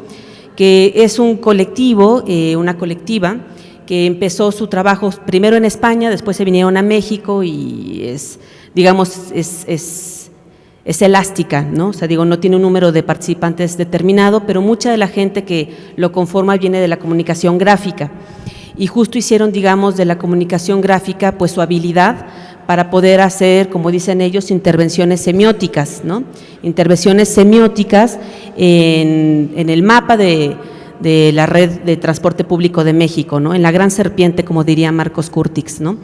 que es un colectivo, una colectiva, que empezó su trabajo primero en España, después se vinieron a México y es elástica, ¿no? O sea, no tiene un número de participantes determinado, pero mucha de la gente que lo conforma viene de la comunicación gráfica. Y justo hicieron, digamos, de la comunicación gráfica, pues su habilidad para poder hacer, como dicen ellos, intervenciones semióticas, ¿no? Intervenciones semióticas en el mapa de la red de transporte público de México, ¿no? En la gran serpiente, como diría Marcos Curtix, ¿no?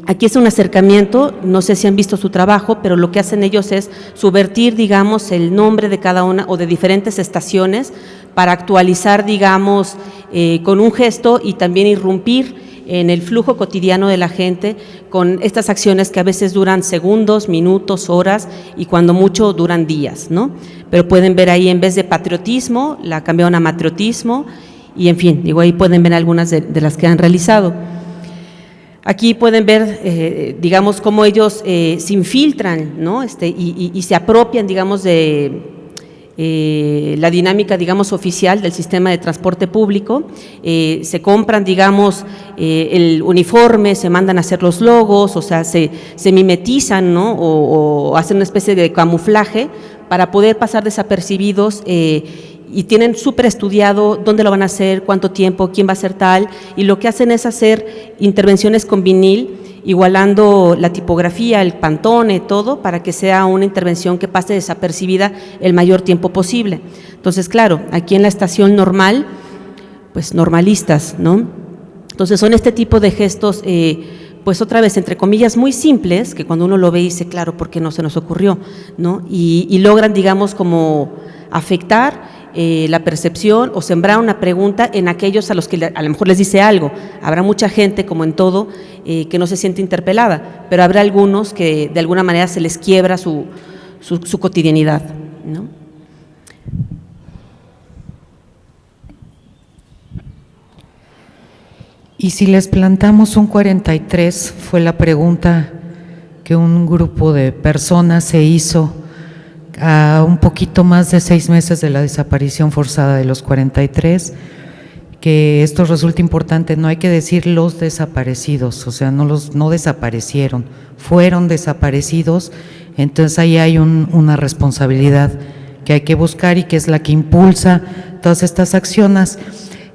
Aquí es un acercamiento, no sé si han visto su trabajo, pero lo que hacen ellos es subvertir, digamos, el nombre de cada una o de diferentes estaciones para actualizar, digamos, con un gesto y también irrumpir en el flujo cotidiano de la gente con estas acciones que a veces duran segundos, minutos, horas y cuando mucho duran días, ¿no? Pero pueden ver ahí, en vez de patriotismo, la cambiaron a matriotismo y, en fin, ahí pueden ver algunas de las que han realizado. Aquí pueden ver, digamos, cómo ellos se infiltran, ¿no? Y se apropian, digamos, de la dinámica, digamos, oficial del sistema de transporte público. Se compran, digamos, el uniforme, se mandan a hacer los logos, o sea, se mimetizan, ¿no? O hacen una especie de camuflaje para poder pasar desapercibidos, y tienen súper estudiado dónde lo van a hacer, cuánto tiempo, quién va a ser tal, y lo que hacen es hacer intervenciones con vinil, igualando la tipografía, el pantone, todo, para que sea una intervención que pase desapercibida el mayor tiempo posible. Entonces, claro, aquí en la estación normal, pues normalistas, ¿no? Entonces son este tipo de gestos, pues otra vez, entre comillas, muy simples, que cuando uno lo ve dice, claro, ¿por qué no se nos ocurrió?, ¿no? Y logran, digamos, como afectar la percepción o sembrar una pregunta en aquellos a los que a lo mejor les dice algo. Habrá mucha gente, como en todo, que no se siente interpelada, pero habrá algunos que de alguna manera se les quiebra su cotidianidad, ¿no? Y si les plantamos un 43, fue la pregunta que un grupo de personas se hizo a un poquito más de 6 meses de la desaparición forzada de los 43, que esto resulta importante, no hay que decir los desaparecidos, o sea, no desaparecieron, fueron desaparecidos. Entonces ahí hay una responsabilidad que hay que buscar y que es la que impulsa todas estas acciones.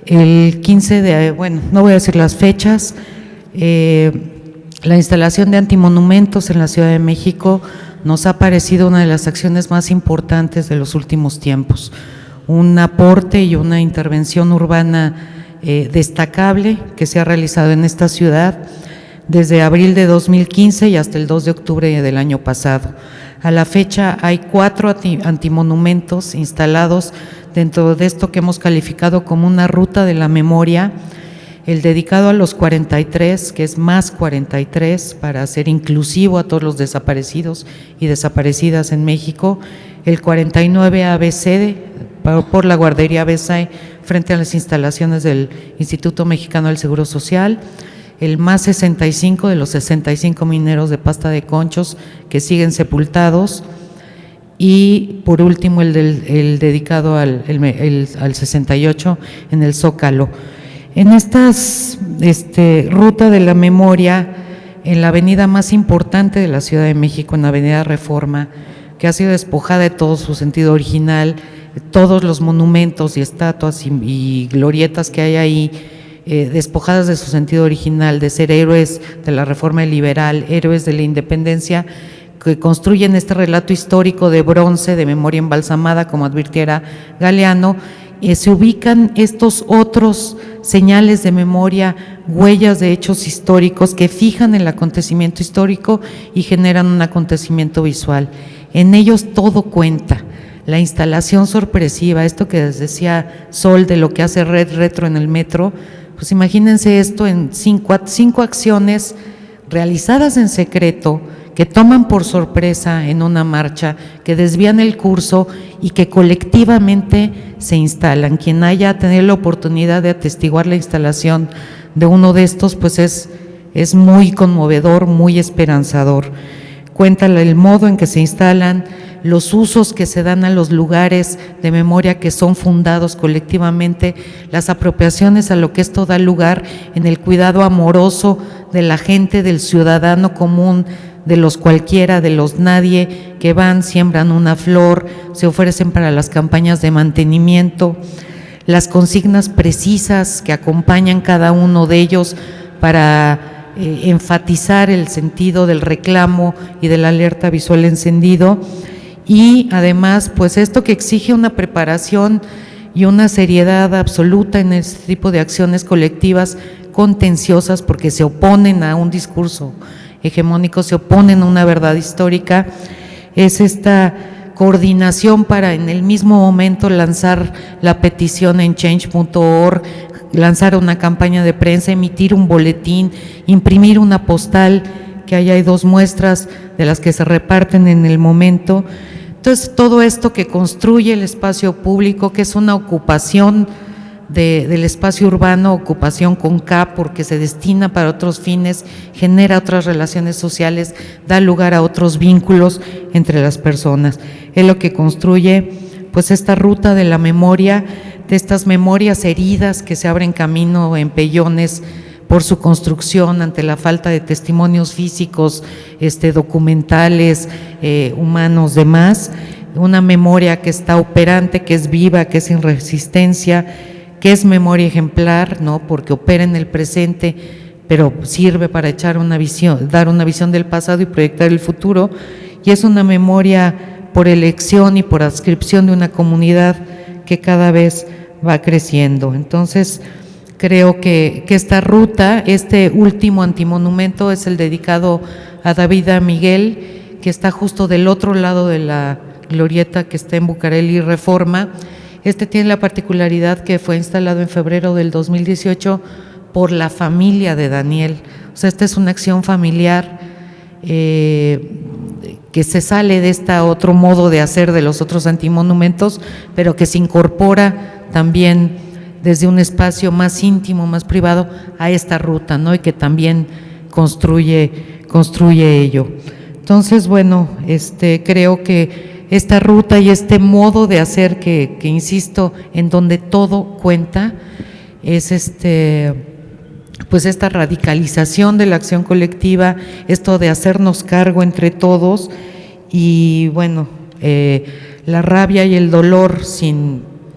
El 15 de, bueno, no voy a decir las fechas, la instalación de antimonumentos en la Ciudad de México nos ha parecido una de las acciones más importantes de los últimos tiempos, un aporte y una intervención urbana destacable que se ha realizado en esta ciudad desde abril de 2015 y hasta el 2 de octubre del año pasado. A la fecha hay 4 antimonumentos instalados dentro de esto que hemos calificado como una ruta de la memoria, el dedicado a los 43, que es más 43, para ser inclusivo a todos los desaparecidos y desaparecidas en México, el 49 ABC por la guardería ABC frente a las instalaciones del Instituto Mexicano del Seguro Social, el más 65 de los 65 mineros de pasta de conchos que siguen sepultados, y por último el dedicado al 68 en el Zócalo. En estas ruta de la memoria, en la avenida más importante de la Ciudad de México, en la avenida Reforma, que ha sido despojada de todo su sentido original, todos los monumentos y estatuas y glorietas que hay ahí, despojadas de su sentido original, de ser héroes de la Reforma liberal, héroes de la independencia, que construyen este relato histórico de bronce, de memoria embalsamada, como advirtiera Galeano. Se ubican estos otros señales de memoria, huellas de hechos históricos que fijan el acontecimiento histórico y generan un acontecimiento visual. En ellos todo cuenta, la instalación sorpresiva, esto que les decía Sol de lo que hace Red Retro en el metro, pues imagínense esto en cinco acciones realizadas en secreto, que toman por sorpresa en una marcha, que desvían el curso y que colectivamente se instalan. Quien haya tenido la oportunidad de atestiguar la instalación de uno de estos, pues es muy conmovedor, muy esperanzador. Cuenta el modo en que se instalan, los usos que se dan a los lugares de memoria que son fundados colectivamente, las apropiaciones a lo que esto da lugar en el cuidado amoroso de la gente, del ciudadano común, de los cualquiera, de los nadie, que van, siembran una flor, se ofrecen para las campañas de mantenimiento, las consignas precisas que acompañan cada uno de ellos para enfatizar el sentido del reclamo y de la alerta visual encendido. Y además, pues esto que exige una preparación y una seriedad absoluta en este tipo de acciones colectivas contenciosas, porque se oponen a un discurso hegemónico, se oponen a una verdad histórica, es esta coordinación para en el mismo momento lanzar la petición en change.org, lanzar una campaña de prensa, emitir un boletín, imprimir una postal, que ahí hay 2 muestras de las que se reparten en el momento. Entonces, todo esto que construye el espacio público, que es una ocupación del espacio urbano, ocupación con K, porque se destina para otros fines, genera otras relaciones sociales, da lugar a otros vínculos entre las personas. Es lo que construye, pues, esta ruta de la memoria, de estas memorias heridas que se abren camino en pellones por su construcción ante la falta de testimonios físicos, documentales, humanos, demás. Una memoria que está operante, que es viva, que es sin resistencia, que es memoria ejemplar, ¿no? Porque opera en el presente, pero sirve para echar una visión, dar una visión del pasado y proyectar el futuro. Y es una memoria por elección y por adscripción de una comunidad que cada vez va creciendo. Entonces, creo que esta ruta, este último antimonumento es el dedicado a David A. Miguel, que está justo del otro lado de la glorieta que está en Bucareli Reforma. Tiene la particularidad que fue instalado en febrero del 2018 por la familia de Daniel. O sea, esta es una acción familiar que se sale de este otro modo de hacer de los otros antimonumentos, pero que se incorpora también desde un espacio más íntimo, más privado, a esta ruta, ¿no? Y que también construye ello. Entonces, bueno, creo que esta ruta y este modo de hacer que insisto, en donde todo cuenta, es pues esta radicalización de la acción colectiva, esto de hacernos cargo entre todos y bueno, la rabia y el dolor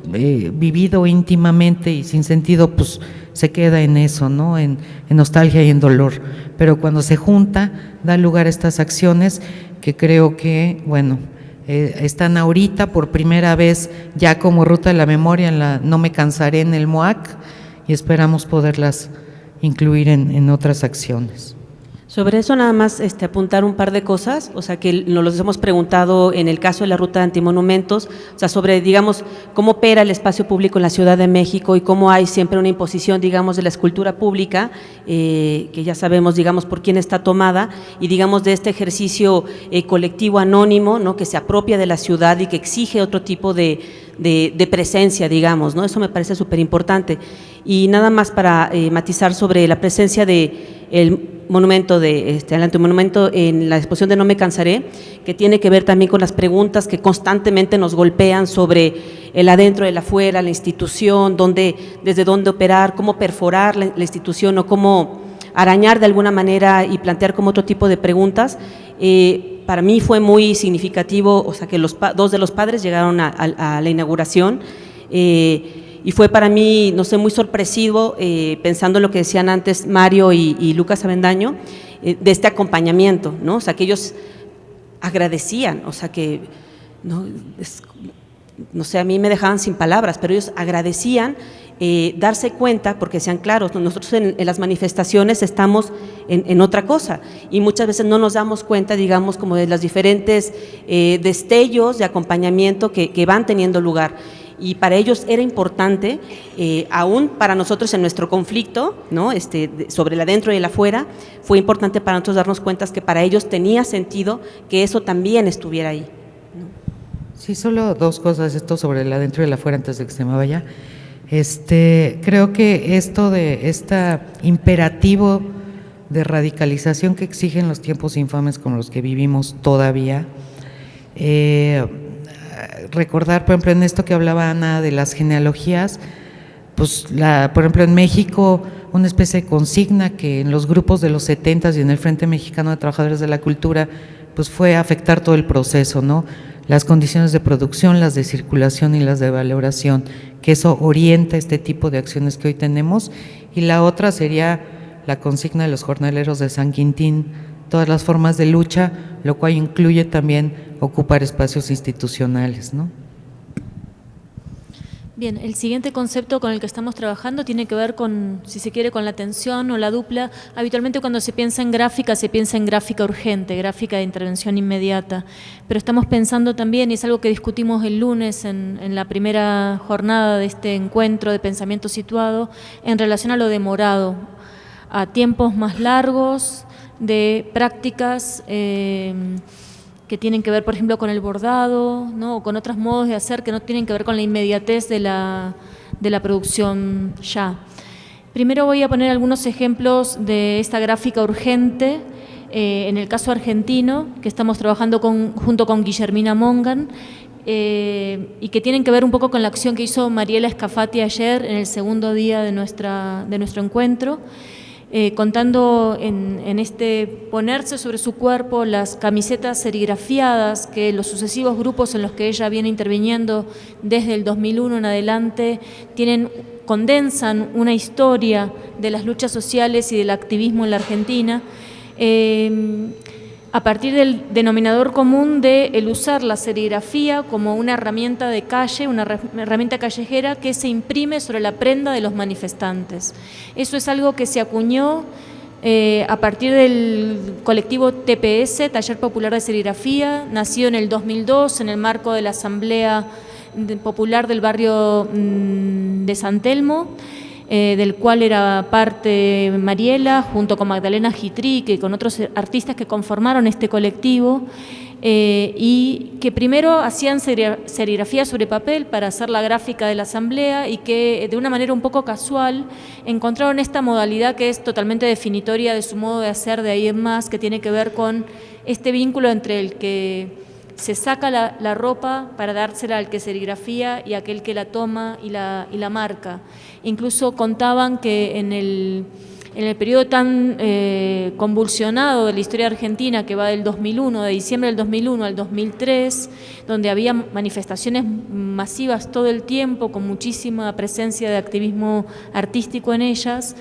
vivido íntimamente y sin sentido, pues se queda en eso, ¿no? En nostalgia y en dolor. Pero cuando se junta, da lugar a estas acciones que creo que, bueno, están ahorita por primera vez ya como ruta de la memoria en la No Me Cansaré en el MOAC y esperamos poderlas incluir en otras acciones. Sobre eso nada más apuntar un par de cosas, o sea que nos los hemos preguntado en el caso de la ruta de antimonumentos, o sea sobre, digamos, cómo opera el espacio público en la Ciudad de México y cómo hay siempre una imposición, digamos, de la escultura pública, que ya sabemos, digamos, por quién está tomada, y digamos de este ejercicio colectivo anónimo, ¿no? Que se apropia de la ciudad y que exige otro tipo de presencia, digamos, ¿no? Eso me parece súper importante. Y nada más para matizar sobre la presencia de el monumento el antimonumento en la exposición de No Me Cansaré, que tiene que ver también con las preguntas que constantemente nos golpean sobre el adentro, el afuera, la institución, desde dónde operar, cómo perforar la institución o cómo arañar de alguna manera y plantear como otro tipo de preguntas. Para mí fue muy significativo, o sea que dos de los padres llegaron a la inauguración, y fue para mí, no sé, muy sorpresivo, pensando en lo que decían antes Mario y Lucas Avendaño, de este acompañamiento, ¿no? O sea, que ellos agradecían, o sea, que, no sé, a mí me dejaban sin palabras, pero ellos agradecían darse cuenta, porque sean claros, nosotros en las manifestaciones estamos en otra cosa y muchas veces no nos damos cuenta, digamos, como de los diferentes destellos de acompañamiento que van teniendo lugar. y para ellos era importante, aún para nosotros en nuestro conflicto, ¿no? Sobre el adentro y el afuera, fue importante para nosotros darnos cuenta que para ellos tenía sentido que eso también estuviera ahí. Sí, solo dos cosas, esto sobre el adentro y el afuera antes de que se me vaya. Creo que esto de este imperativo de radicalización que exigen los tiempos infames con los que vivimos todavía, recordar, por ejemplo, en esto que hablaba Ana de las genealogías, pues por ejemplo en México una especie de consigna que en los grupos de los 70s y en el Frente Mexicano de Trabajadores de la Cultura, pues fue afectar todo el proceso, ¿no? Las condiciones de producción, las de circulación y las de valoración, que eso orienta este tipo de acciones que hoy tenemos. Y la otra sería la consigna de los jornaleros de San Quintín, todas las formas de lucha, lo cual incluye también ocupar espacios institucionales, ¿no? Bien, el siguiente concepto con el que estamos trabajando tiene que ver con, si se quiere, con la tensión o la dupla. Habitualmente cuando se piensa en gráfica, se piensa en gráfica urgente, gráfica de intervención inmediata, pero estamos pensando también, y es algo que discutimos el lunes en la primera jornada de este encuentro de pensamiento situado, en relación a lo demorado, a tiempos más largos de prácticas que tienen que ver, por ejemplo, con el bordado, ¿no? O con otros modos de hacer que no tienen que ver con la inmediatez de la producción ya. Primero voy a poner algunos ejemplos de esta gráfica urgente, en el caso argentino, que estamos trabajando junto con Guillermina Mongan, y que tienen que ver un poco con la acción que hizo Mariela Scafati ayer en el segundo día de nuestro encuentro, contando en este ponerse sobre su cuerpo las camisetas serigrafiadas que los sucesivos grupos en los que ella viene interviniendo desde el 2001 en adelante condensan una historia de las luchas sociales y del activismo en la Argentina, a partir del denominador común de el usar la serigrafía como una herramienta de calle, una herramienta callejera que se imprime sobre la prenda de los manifestantes. Eso es algo que se acuñó a partir del colectivo TPS, Taller Popular de Serigrafía, nacido en el 2002 en el marco de la Asamblea Popular del barrio de San Telmo, del cual era parte Mariela, junto con Magdalena Gitrique y con otros artistas que conformaron este colectivo, y que primero hacían serigrafía sobre papel para hacer la gráfica de la asamblea y que de una manera un poco casual encontraron esta modalidad que es totalmente definitoria de su modo de hacer de ahí en más, que tiene que ver con este vínculo entre el que se saca la ropa para dársela al que serigrafía y aquel que la toma y la marca. Incluso contaban que en el periodo tan convulsionado de la historia argentina, que va del 2001, de diciembre del 2001 al 2003, donde había manifestaciones masivas todo el tiempo, con muchísima presencia de activismo artístico en ellas,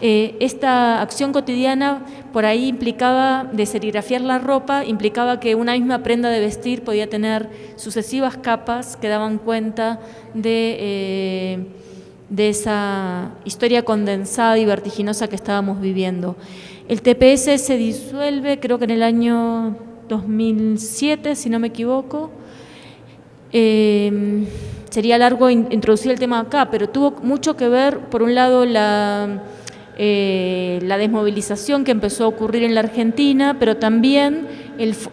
esta acción cotidiana por ahí implicaba, de serigrafiar la ropa, implicaba que una misma prenda de vestir podía tener sucesivas capas que daban cuenta de esa historia condensada y vertiginosa que estábamos viviendo. El TPS se disuelve, creo que en el año 2007, si no me equivoco. Sería largo introducir el tema acá, pero tuvo mucho que ver, por un lado, la desmovilización que empezó a ocurrir en la Argentina, pero también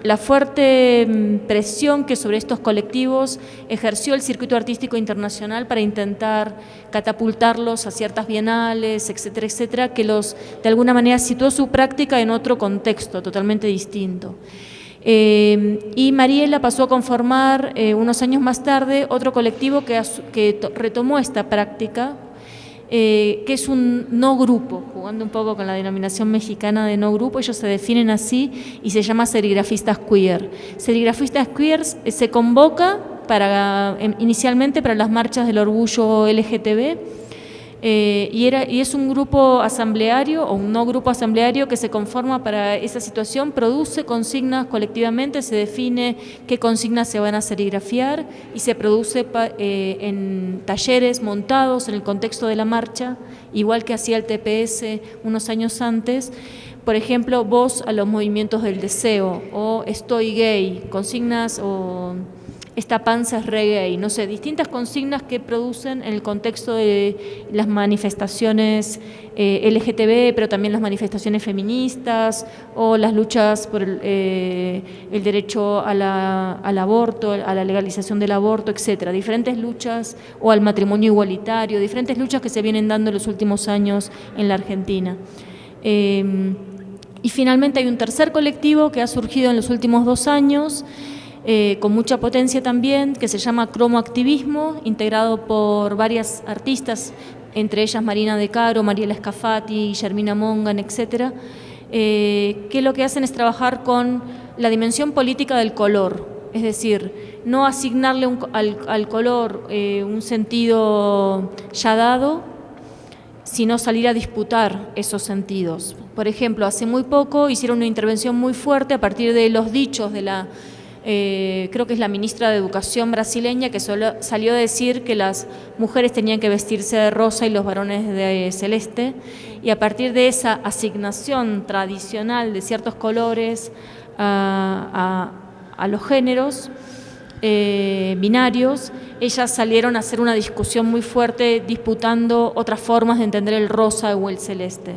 la fuerte presión que sobre estos colectivos ejerció el circuito artístico internacional para intentar catapultarlos a ciertas bienales, etcétera, etcétera, que de alguna manera situó su práctica en otro contexto totalmente distinto. Y Mariela pasó a conformar unos años más tarde otro colectivo que retomó esta práctica, que es un no grupo, jugando un poco con la denominación mexicana de no grupo. Ellos se definen así y se llama Serigrafistas Queer. Serigrafistas Queer se convoca inicialmente para las marchas del orgullo LGTB, y es un grupo asambleario o un no grupo asambleario que se conforma para esa situación, produce consignas colectivamente, se define qué consignas se van a serigrafiar y se produce en talleres montados en el contexto de la marcha, igual que hacía el TPS unos años antes. Por ejemplo, voz a los movimientos del deseo o estoy gay, consignas o esta panza es re gay, no sé, distintas consignas que producen en el contexto de las manifestaciones LGTB, pero también las manifestaciones feministas o las luchas por el derecho al aborto, a la legalización del aborto, etcétera, diferentes luchas, o al matrimonio igualitario, diferentes luchas que se vienen dando en los últimos años en la Argentina. Y finalmente hay un tercer colectivo que ha surgido en los últimos 2 años, con mucha potencia también, que se llama Cromoactivismo, integrado por varias artistas, entre ellas Marina De Caro, Mariela Scafati, Guillermina Mongan, etcétera, que lo que hacen es trabajar con la dimensión política del color, es decir, no asignarle al color un sentido ya dado, sino salir a disputar esos sentidos. Por ejemplo, hace muy poco hicieron una intervención muy fuerte a partir de los dichos de la creo que es la ministra de Educación brasileña, que salió a decir que las mujeres tenían que vestirse de rosa y los varones de celeste, y a partir de esa asignación tradicional de ciertos colores a los géneros binarios, ellas salieron a hacer una discusión muy fuerte disputando otras formas de entender el rosa o el celeste.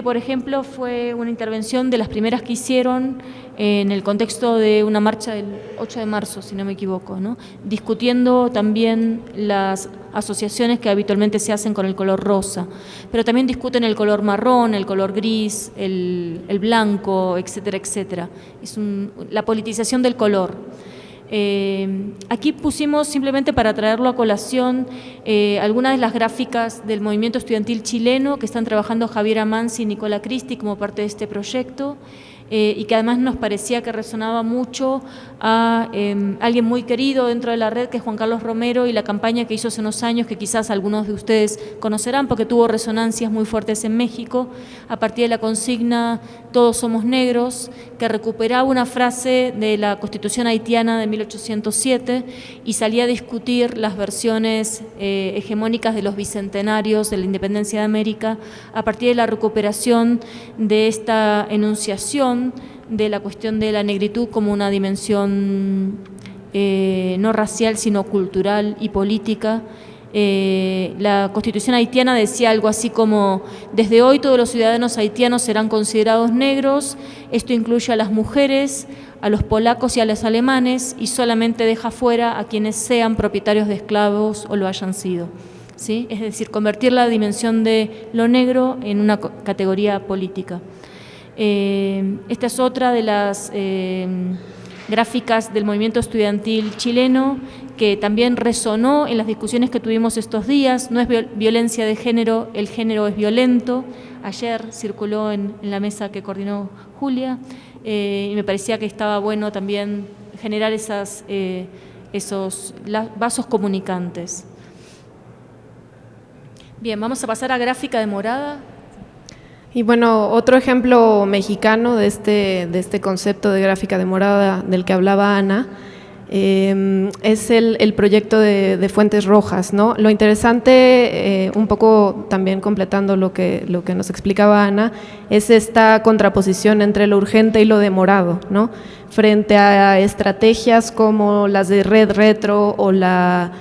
Por ejemplo, fue una intervención de las primeras que hicieron en el contexto de una marcha del 8 de marzo, si no me equivoco, ¿no? Discutiendo también las asociaciones que habitualmente se hacen con el color rosa, pero también discuten el color marrón, el color gris, el blanco, etcétera, etcétera. Es la politización del color. Aquí pusimos, simplemente para traerlo a colación, algunas de las gráficas del movimiento estudiantil chileno que están trabajando Javier Amanzi y Nicola Cristi como parte de este proyecto, y que además nos parecía que resonaba mucho a alguien muy querido dentro de la red, que es Juan Carlos Romero, y la campaña que hizo hace unos años, que quizás algunos de ustedes conocerán porque tuvo resonancias muy fuertes en México, a partir de la consigna "Todos somos negros", que recuperaba una frase de la Constitución haitiana de 1807 y salía a discutir las versiones hegemónicas de los bicentenarios de la independencia de América a partir de la recuperación de esta enunciación de la cuestión de la negritud como una dimensión no racial, sino cultural y política. La Constitución haitiana decía algo así como: desde hoy todos los ciudadanos haitianos serán considerados negros, esto incluye a las mujeres, a los polacos y a los alemanes, y solamente deja fuera a quienes sean propietarios de esclavos o lo hayan sido, ¿sí? Es decir, convertir la dimensión de lo negro en una categoría política. Esta es otra de las gráficas del movimiento estudiantil chileno, que también resonó en las discusiones que tuvimos estos días. No es violencia de género, el género es violento. Ayer circuló en la mesa que coordinó Julia, y me parecía que estaba bueno también generar esos vasos comunicantes. Bien, vamos a pasar a gráfica de morada. Y bueno, otro ejemplo mexicano de este concepto de gráfica de morada del que hablaba Ana, es el proyecto de Fuentes Rojas, ¿no? Lo interesante, un poco también completando lo que nos explicaba Ana, es esta contraposición entre lo urgente y lo demorado, ¿no? Frente a estrategias como las de Red Retro o la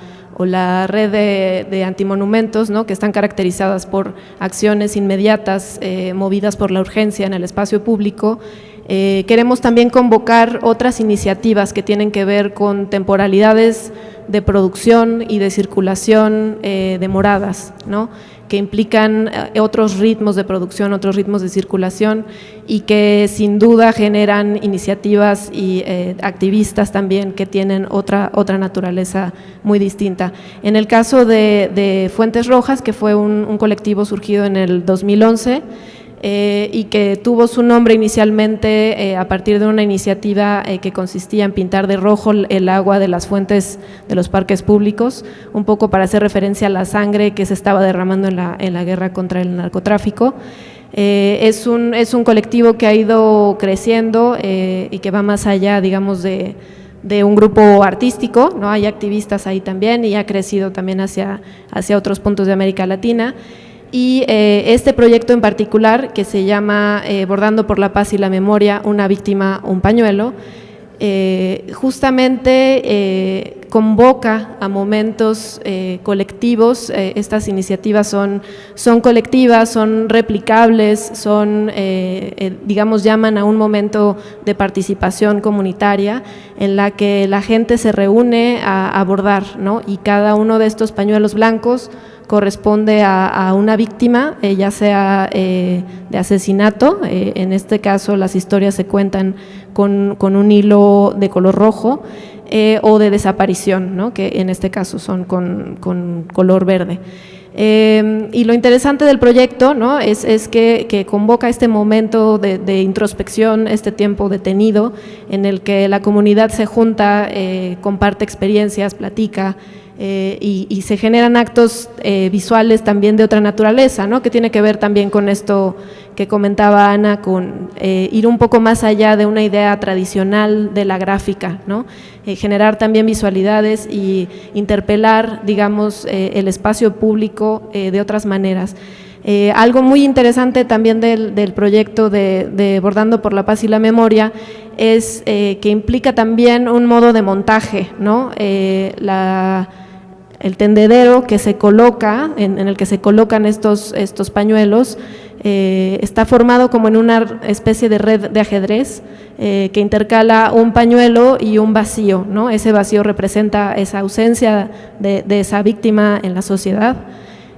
red de antimonumentos, ¿no? Que están caracterizadas por acciones inmediatas movidas por la urgencia en el espacio público. Queremos también convocar otras iniciativas que tienen que ver con temporalidades de producción y de circulación demoradas, ¿no? Que implican otros ritmos de producción, otros ritmos de circulación, y que sin duda generan iniciativas y activistas también que tienen otra naturaleza muy distinta. En el caso de Fuentes Rojas, que fue un colectivo surgido en el 2011, y que tuvo su nombre inicialmente a partir de una iniciativa que consistía en pintar de rojo el agua de las fuentes de los parques públicos, un poco para hacer referencia a la sangre que se estaba derramando en la guerra contra el narcotráfico. Es un colectivo que ha ido creciendo y que va más allá, digamos, de un grupo artístico, ¿no? Hay activistas ahí también, y ha crecido también hacia otros puntos de América Latina. Y este proyecto en particular, que se llama Bordando por la Paz y la Memoria, una víctima, un pañuelo, justamente convoca a momentos colectivos. Estas iniciativas son colectivas, son replicables, digamos, llaman a un momento de participación comunitaria en la que la gente se reúne a abordar, ¿no? Y cada uno de estos pañuelos blancos corresponde a una víctima, ya sea de asesinato. En este caso las historias se cuentan con un hilo de color rojo, o de desaparición, ¿no? Que en este caso son con color verde. Y lo interesante del proyecto, ¿no? es que convoca este momento de introspección, este tiempo detenido en el que la comunidad se junta, comparte experiencias, platica, y se generan actos visuales también de otra naturaleza, ¿no? Que tiene que ver también con esto que comentaba Ana, con ir un poco más allá de una idea tradicional de la gráfica, ¿no? Generar también visualidades y interpelar, digamos, el espacio público de otras maneras. Algo muy interesante también del proyecto de Bordando por la Paz y la Memoria es que implica también un modo de montaje, ¿no? El tendedero que se coloca, en el que se colocan estos pañuelos, está formado como en una especie de red de ajedrez que intercala un pañuelo y un vacío, ¿no? Ese vacío representa esa ausencia de esa víctima en la sociedad,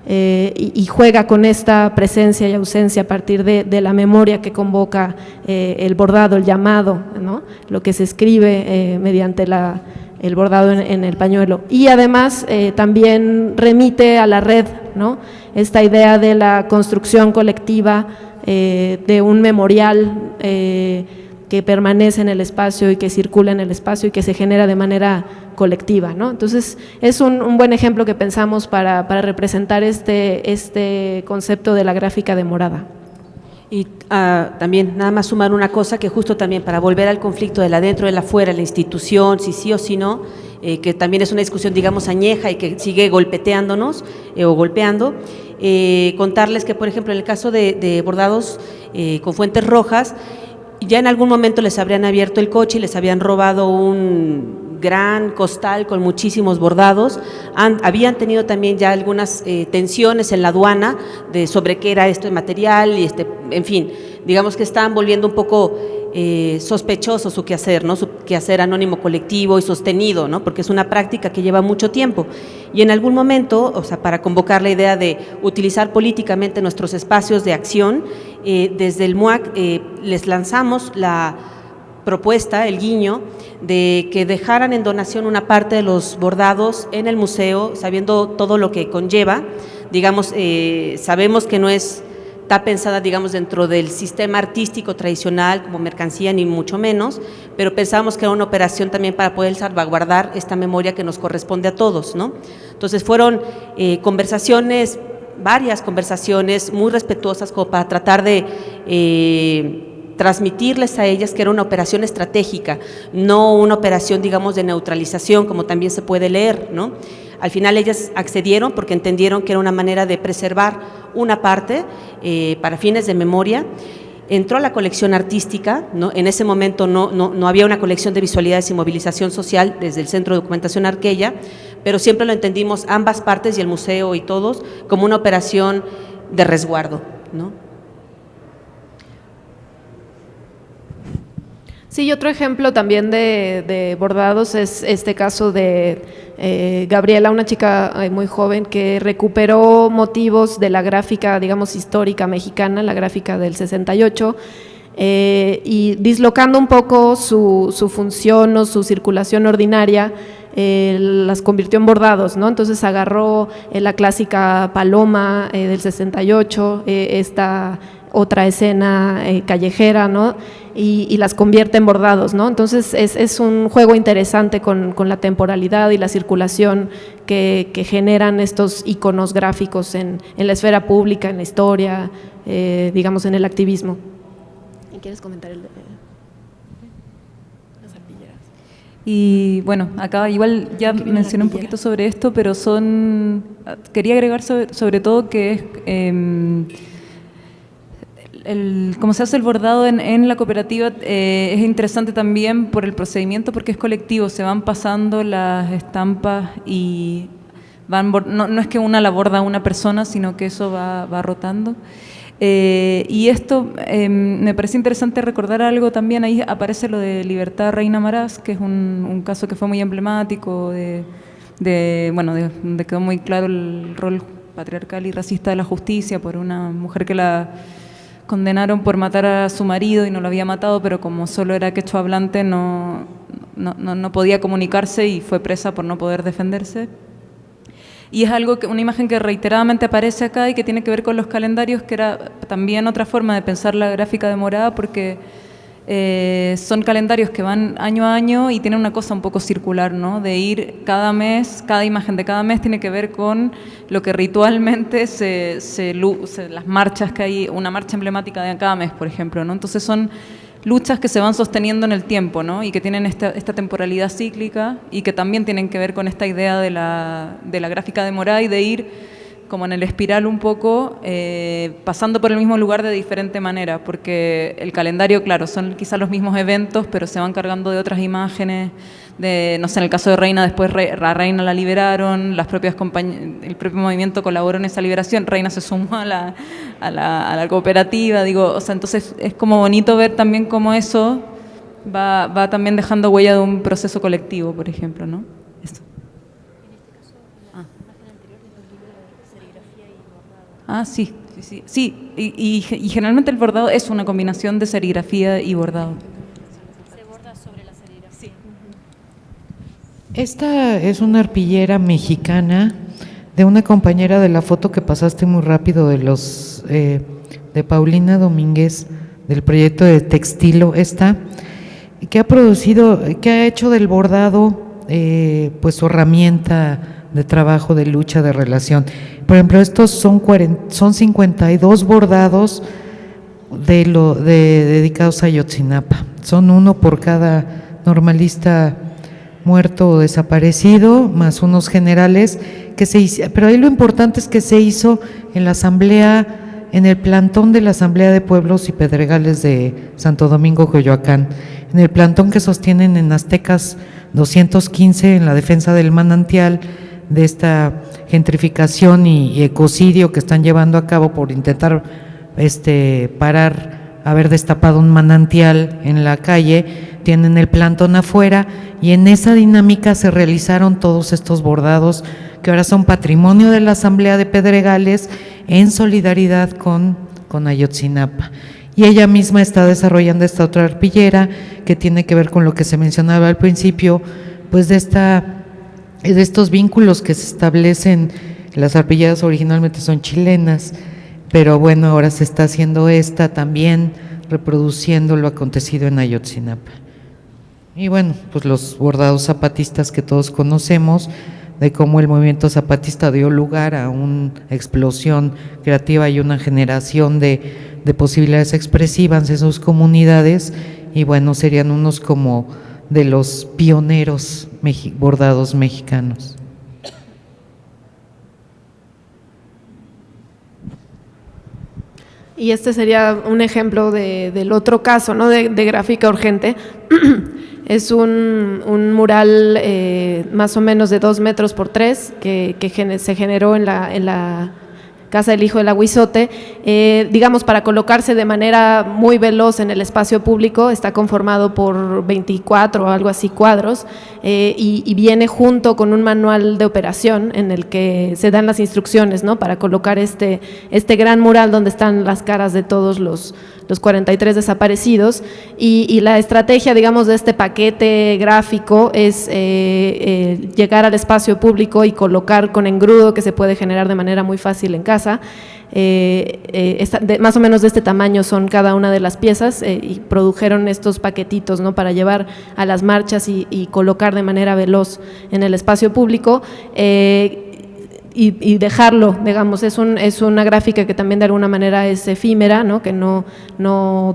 y juega con esta presencia y ausencia a partir de la memoria que convoca el bordado, el llamado, ¿no? Lo que se escribe mediante el bordado en el pañuelo. Y además también remite a la red, ¿no? Esta idea de la construcción colectiva, de un memorial que permanece en el espacio y que circula en el espacio y que se genera de manera colectiva, ¿no? Entonces es un buen ejemplo que pensamos para representar este concepto de la gráfica de morada. Y también nada más sumar una cosa, que justo también para volver al conflicto del adentro, del afuera, la institución, si sí o si no, que también es una discusión, digamos, añeja y que sigue golpeteándonos o golpeando, contarles que, por ejemplo, en el caso de bordados con fuentes rojas, ya en algún momento les habrían abierto el coche y les habían robado un gran costal con muchísimos bordados. Habían tenido también ya algunas tensiones en la aduana sobre qué era esto de material y en fin, digamos que estaban volviendo un poco sospechoso su quehacer, ¿no? Su quehacer anónimo colectivo y sostenido, ¿no? Porque es una práctica que lleva mucho tiempo. Y en algún momento, o sea, para convocar la idea de utilizar políticamente nuestros espacios de acción, desde el MUAC les lanzamos la propuesta, el guiño, de que dejaran en donación una parte de los bordados en el museo, sabiendo todo lo que conlleva. Digamos, sabemos que no está pensada, digamos, dentro del sistema artístico tradicional como mercancía, ni mucho menos, pero pensamos que era una operación también para poder salvaguardar esta memoria que nos corresponde a todos, ¿no? Entonces fueron conversaciones, varias conversaciones muy respetuosas, como para tratar de transmitirles a ellas que era una operación estratégica, no una operación, digamos, de neutralización, como también se puede leer, ¿no? Al final ellas accedieron porque entendieron que era una manera de preservar una parte para fines de memoria. Entró a la colección artística, ¿no? En ese momento no había una colección de visualidades y movilización social desde el Centro de Documentación Arqueya, pero siempre lo entendimos ambas partes y el museo y todos como una operación de resguardo, ¿no? Sí, y otro ejemplo también de bordados es este caso de Gabriela, una chica muy joven que recuperó motivos de la gráfica, digamos, histórica mexicana, la gráfica del 68, y dislocando un poco su función o su circulación ordinaria, las convirtió en bordados, ¿no? Entonces agarró la clásica paloma del 68, esta otra escena callejera, ¿no? Y las convierte en bordados, ¿no? Entonces es un juego interesante con la temporalidad y la circulación que generan estos iconos gráficos en la esfera pública, en la historia, digamos, en el activismo. ¿Quieres comentar las arpilleras? Y bueno, acá igual ya mencioné un poquito sobre esto, pero quería agregar sobre todo que es cómo se hace el bordado en la cooperativa es interesante también por el procedimiento, porque es colectivo, se van pasando las estampas y no es que una la borda una persona, sino que eso va rotando. Y esto me parece interesante recordar algo también, ahí aparece lo de Libertad Reina Maraz, que es un caso que fue muy emblemático, donde quedó muy claro el rol patriarcal y racista de la justicia por una mujer que la condenaron por matar a su marido y no lo había matado, pero como solo era quechua hablante no podía comunicarse y fue presa por no poder defenderse. Y es una imagen que reiteradamente aparece acá y que tiene que ver con los calendarios, que era también otra forma de pensar la gráfica de Morada, porque son calendarios que van año a año y tienen una cosa un poco circular, ¿no? De ir cada mes, cada imagen de cada mes tiene que ver con lo que ritualmente las marchas que hay, una marcha emblemática de cada mes, por ejemplo, ¿no? Entonces son luchas que se van sosteniendo en el tiempo, ¿no? Y que tienen esta temporalidad cíclica y que también tienen que ver con esta idea de la gráfica de Morada y de ir como en el espiral un poco, pasando por el mismo lugar de diferente manera, porque el calendario, claro, son quizás los mismos eventos, pero se van cargando de otras imágenes, no sé, en el caso de Reina, después a Reina la liberaron, el propio movimiento colaboró en esa liberación, Reina se sumó a la cooperativa, o sea, entonces es como bonito ver también cómo eso va también dejando huella de un proceso colectivo, por ejemplo, ¿no? Eso. Sí. Y generalmente el bordado es una combinación de serigrafía y bordado. Se borda sobre la serigrafía. Esta es una arpillera mexicana de una compañera de la foto que pasaste muy rápido de Paulina Domínguez, del proyecto de Textilo, que ha hecho del bordado pues su herramienta de trabajo, de lucha, de relación. Por ejemplo, estos son 52 bordados dedicados a Ayotzinapa. Son uno por cada normalista muerto o desaparecido, más unos generales que se hizo. Pero ahí lo importante es que se hizo en la asamblea, en el plantón de la Asamblea de Pueblos y Pedregales de Santo Domingo, Coyoacán, en el plantón que sostienen en Aztecas 215 en la defensa del manantial, de esta gentrificación y ecocidio que están llevando a cabo por intentar haber destapado un manantial en la calle. Tienen el plantón afuera y en esa dinámica se realizaron todos estos bordados que ahora son patrimonio de la Asamblea de Pedregales en solidaridad con Ayotzinapa. Y ella misma está desarrollando esta otra arpillera que tiene que ver con lo que se mencionaba al principio, pues de estos vínculos que se establecen. Las arpilleras originalmente son chilenas, pero bueno, ahora se está haciendo también reproduciendo lo acontecido en Ayotzinapa. Y bueno, pues los bordados zapatistas que todos conocemos, de cómo el movimiento zapatista dio lugar a una explosión creativa y una generación de posibilidades expresivas en sus comunidades, y bueno, serían unos como de los pioneros bordados mexicanos. Y este sería un ejemplo del otro caso, ¿no? de gráfica urgente. Es un mural más o menos de 2 metros por 3 que se generó en la Casa del Hijo del Aguizote, digamos para colocarse de manera muy veloz en el espacio público. Está conformado por 24 o algo así cuadros y viene junto con un manual de operación en el que se dan las instrucciones, ¿no? Para colocar este gran mural donde están las caras de todos los 43 desaparecidos, y la estrategia, digamos, de este paquete gráfico es llegar al espacio público y colocar con engrudo que se puede generar de manera muy fácil en casa. Más o menos de este tamaño son cada una de las piezas, y produjeron estos paquetitos, ¿no? Para llevar a las marchas y colocar de manera veloz en el espacio público. y dejarlo, digamos, es una gráfica que también de alguna manera es efímera, ¿no? Que no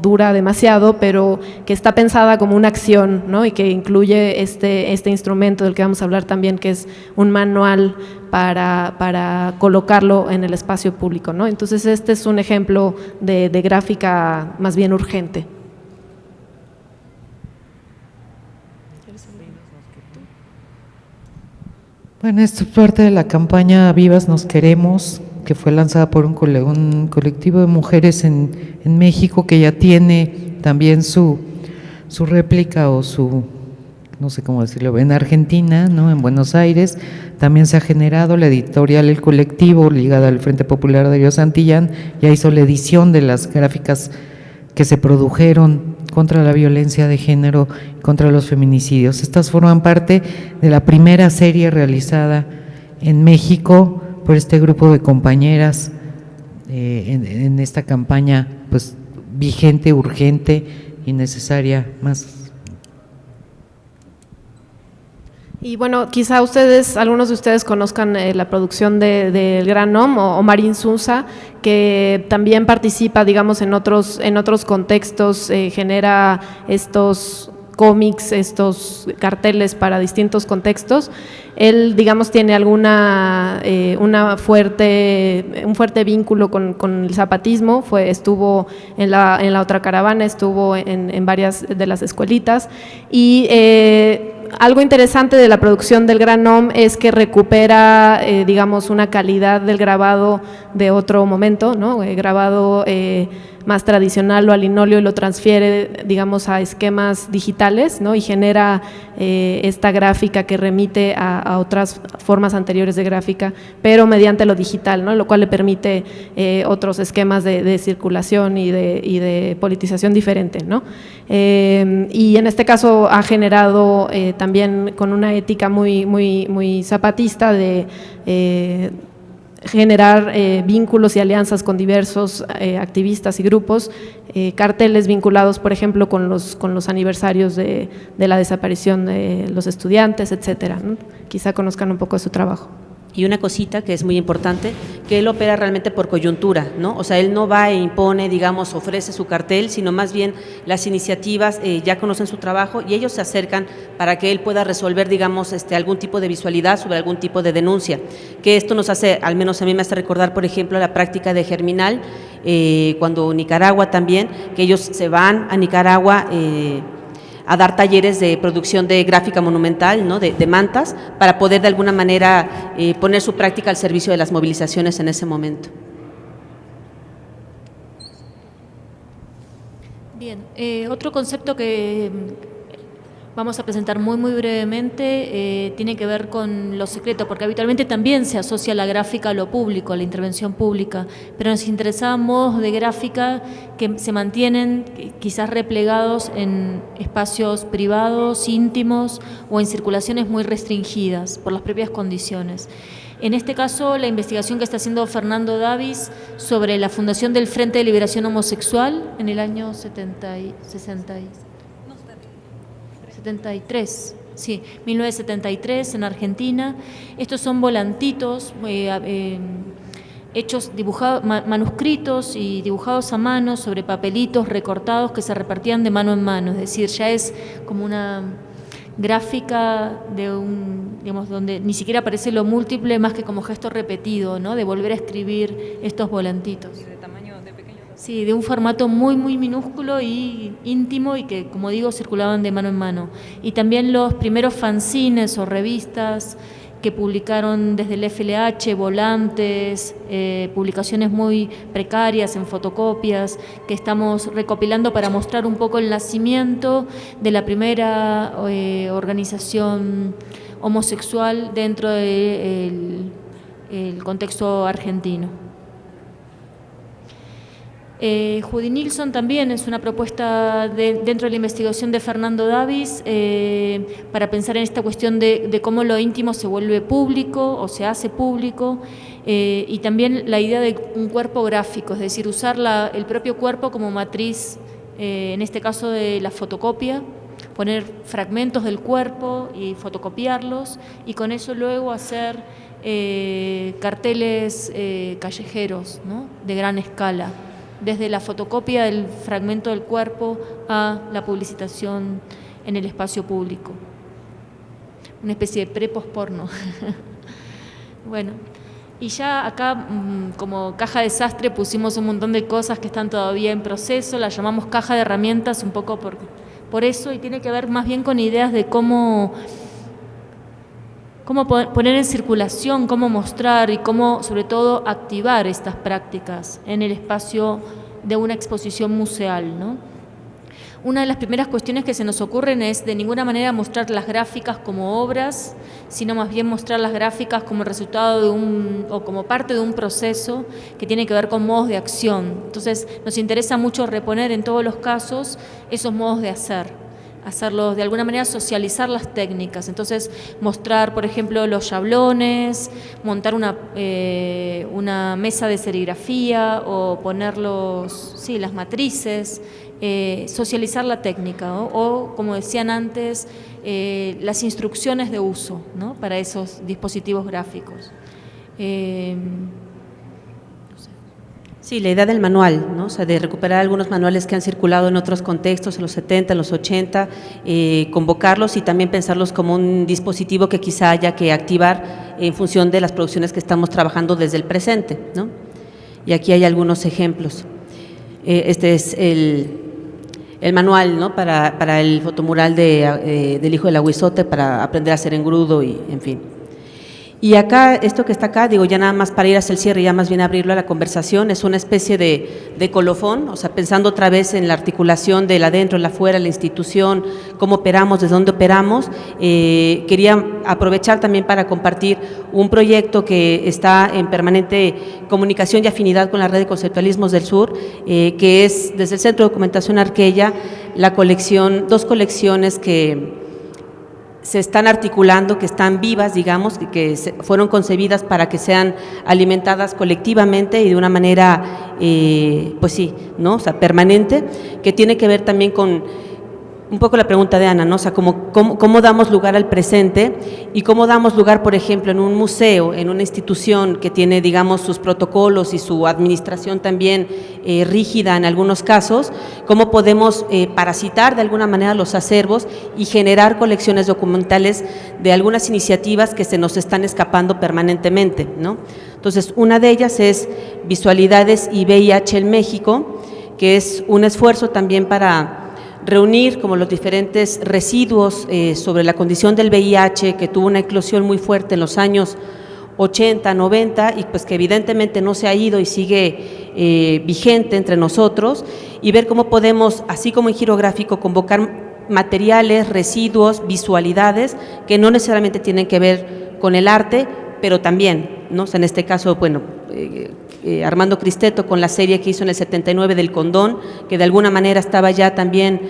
dura demasiado, pero que está pensada como una acción, ¿no? Y que incluye este instrumento del que vamos a hablar también, que es un manual para colocarlo en el espacio público, ¿no? Entonces este es un ejemplo de gráfica más bien urgente. Bueno, esto es parte de la campaña Vivas Nos Queremos, que fue lanzada por un colectivo de mujeres en México, que ya tiene también su réplica o su, no sé cómo decirlo, en Argentina, ¿no? En Buenos Aires. También se ha generado la editorial El Colectivo, ligada al Frente Popular de Río Santillán, ya hizo la edición de las gráficas que se produjeron contra la violencia de género, contra los feminicidios. Estas forman parte de la primera serie realizada en México por este grupo de compañeras en esta campaña pues vigente, urgente y necesaria más. Y bueno, quizá algunos de ustedes conozcan la producción del Gran Nom o Marín Sousa, que también participa, digamos, en otros contextos, genera estos cómics, estos carteles para distintos contextos. Él, digamos, tiene un fuerte vínculo con el zapatismo, estuvo en la otra caravana, estuvo en varias de las escuelitas y algo interesante de la producción del Gran Nom es que recupera, digamos, una calidad del grabado de otro momento, ¿no? Grabado más tradicional o al linóleo y lo transfiere, digamos, a esquemas digitales, ¿no? Y genera esta gráfica que remite a otras formas anteriores de gráfica, pero mediante lo digital, ¿no? Lo cual le permite otros esquemas de circulación y de politización diferente, ¿no? Y en este caso ha generado también con una ética muy zapatista de generar vínculos y alianzas con diversos activistas y grupos, carteles vinculados, por ejemplo, con los aniversarios de la desaparición de los estudiantes, etcétera, ¿no? Quizá conozcan un poco de su trabajo. Y una cosita que es muy importante, que él opera realmente por coyuntura, ¿no? O sea, él no va e impone, digamos, ofrece su cartel, sino más bien las iniciativas ya conocen su trabajo y ellos se acercan para que él pueda resolver, digamos, algún tipo de visualidad sobre algún tipo de denuncia. Que esto nos hace, al menos a mí me hace recordar, por ejemplo, la práctica de Germinal, cuando Nicaragua también, que ellos se van a Nicaragua a dar talleres de producción de gráfica monumental, ¿no? de mantas, para poder de alguna manera poner su práctica al servicio de las movilizaciones en ese momento. Bien, otro concepto que vamos a presentar muy brevemente tiene que ver con lo secreto, porque habitualmente también se asocia la gráfica a lo público, a la intervención pública, pero nos interesaban modos de gráfica que se mantienen quizás replegados en espacios privados, íntimos o en circulaciones muy restringidas por las propias condiciones. En este caso, la investigación que está haciendo Fernando Davis sobre la fundación del Frente de Liberación Homosexual en el año 1973 en Argentina. Estos son volantitos hechos, dibujados, manuscritos y dibujados a mano sobre papelitos recortados que se repartían de mano en mano, es decir, ya es como una gráfica digamos, donde ni siquiera aparece lo múltiple más que como gesto repetido, ¿no? De volver a escribir estos volantitos. Sí, de un formato muy minúsculo y íntimo y que, como digo, circulaban de mano en mano. Y también los primeros fanzines o revistas que publicaron desde el FLH, volantes, publicaciones muy precarias en fotocopias, que estamos recopilando para mostrar un poco el nacimiento de la primera organización homosexual dentro del contexto argentino. Judy Nilsson también es una propuesta dentro de la investigación de Fernando Davis para pensar en esta cuestión de cómo lo íntimo se vuelve público o se hace público y también la idea de un cuerpo gráfico, es decir, usar el propio cuerpo como matriz, en este caso de la fotocopia, poner fragmentos del cuerpo y fotocopiarlos y con eso luego hacer carteles callejeros, ¿no? De gran escala, desde la fotocopia del fragmento del cuerpo a la publicitación en el espacio público. Una especie de pre-posporno. Bueno, y ya acá como caja de desastre pusimos un montón de cosas que están todavía en proceso, la llamamos caja de herramientas un poco por eso, y tiene que ver más bien con ideas de cómo poner en circulación, cómo mostrar y cómo, sobre todo, activar estas prácticas en el espacio de una exposición museal, ¿no? Una de las primeras cuestiones que se nos ocurren es de ninguna manera mostrar las gráficas como obras, sino más bien mostrar las gráficas como resultado o como parte de un proceso que tiene que ver con modos de acción. Entonces, nos interesa mucho reponer en todos los casos esos modos de hacerlos de alguna manera, socializar las técnicas. Entonces, mostrar, por ejemplo, los schablones, montar una mesa de serigrafía o poner las matrices, socializar la técnica, ¿no? O, como decían antes, las instrucciones de uso, ¿no? Para esos dispositivos gráficos. Sí, la idea del manual, ¿no? O sea, de recuperar algunos manuales que han circulado en otros contextos, en los 70, en los 80, convocarlos y también pensarlos como un dispositivo que quizá haya que activar en función de las producciones que estamos trabajando desde el presente, ¿no? Y aquí hay algunos ejemplos. Este es el manual, ¿no? Para el fotomural del hijo del aguizote, para aprender a hacer engrudo y en fin. Y acá, esto que está acá, digo, ya nada más para ir hacia el cierre, ya más bien abrirlo a la conversación, es una especie de colofón, o sea, pensando otra vez en la articulación del adentro, el afuera, la institución, cómo operamos, desde dónde operamos. Quería aprovechar también para compartir un proyecto que está en permanente comunicación y afinidad con la Red de Conceptualismos del Sur, que es desde el Centro de Documentación Arqueya, dos colecciones que se están articulando, que están vivas, digamos, que fueron concebidas para que sean alimentadas colectivamente y de una manera, pues sí, ¿no? O sea, permanente, que tiene que ver también con un poco la pregunta de Ana, ¿no? O sea, cómo damos lugar al presente y cómo damos lugar, por ejemplo, en un museo, en una institución que tiene, digamos, sus protocolos y su administración también rígida en algunos casos, cómo podemos parasitar de alguna manera los acervos y generar colecciones documentales de algunas iniciativas que se nos están escapando permanentemente, ¿no? Entonces, una de ellas es Visualidades y VIH en México, que es un esfuerzo también para reunir como los diferentes residuos sobre la condición del VIH, que tuvo una eclosión muy fuerte en los años 80, 90, y pues que evidentemente no se ha ido y sigue vigente entre nosotros, y ver cómo podemos, así como en girográfico, convocar materiales, residuos, visualidades, que no necesariamente tienen que ver con el arte, pero también, ¿no? O sea, en este caso, bueno, Armando Cristeto con la serie que hizo en el 79 del condón, que de alguna manera estaba ya también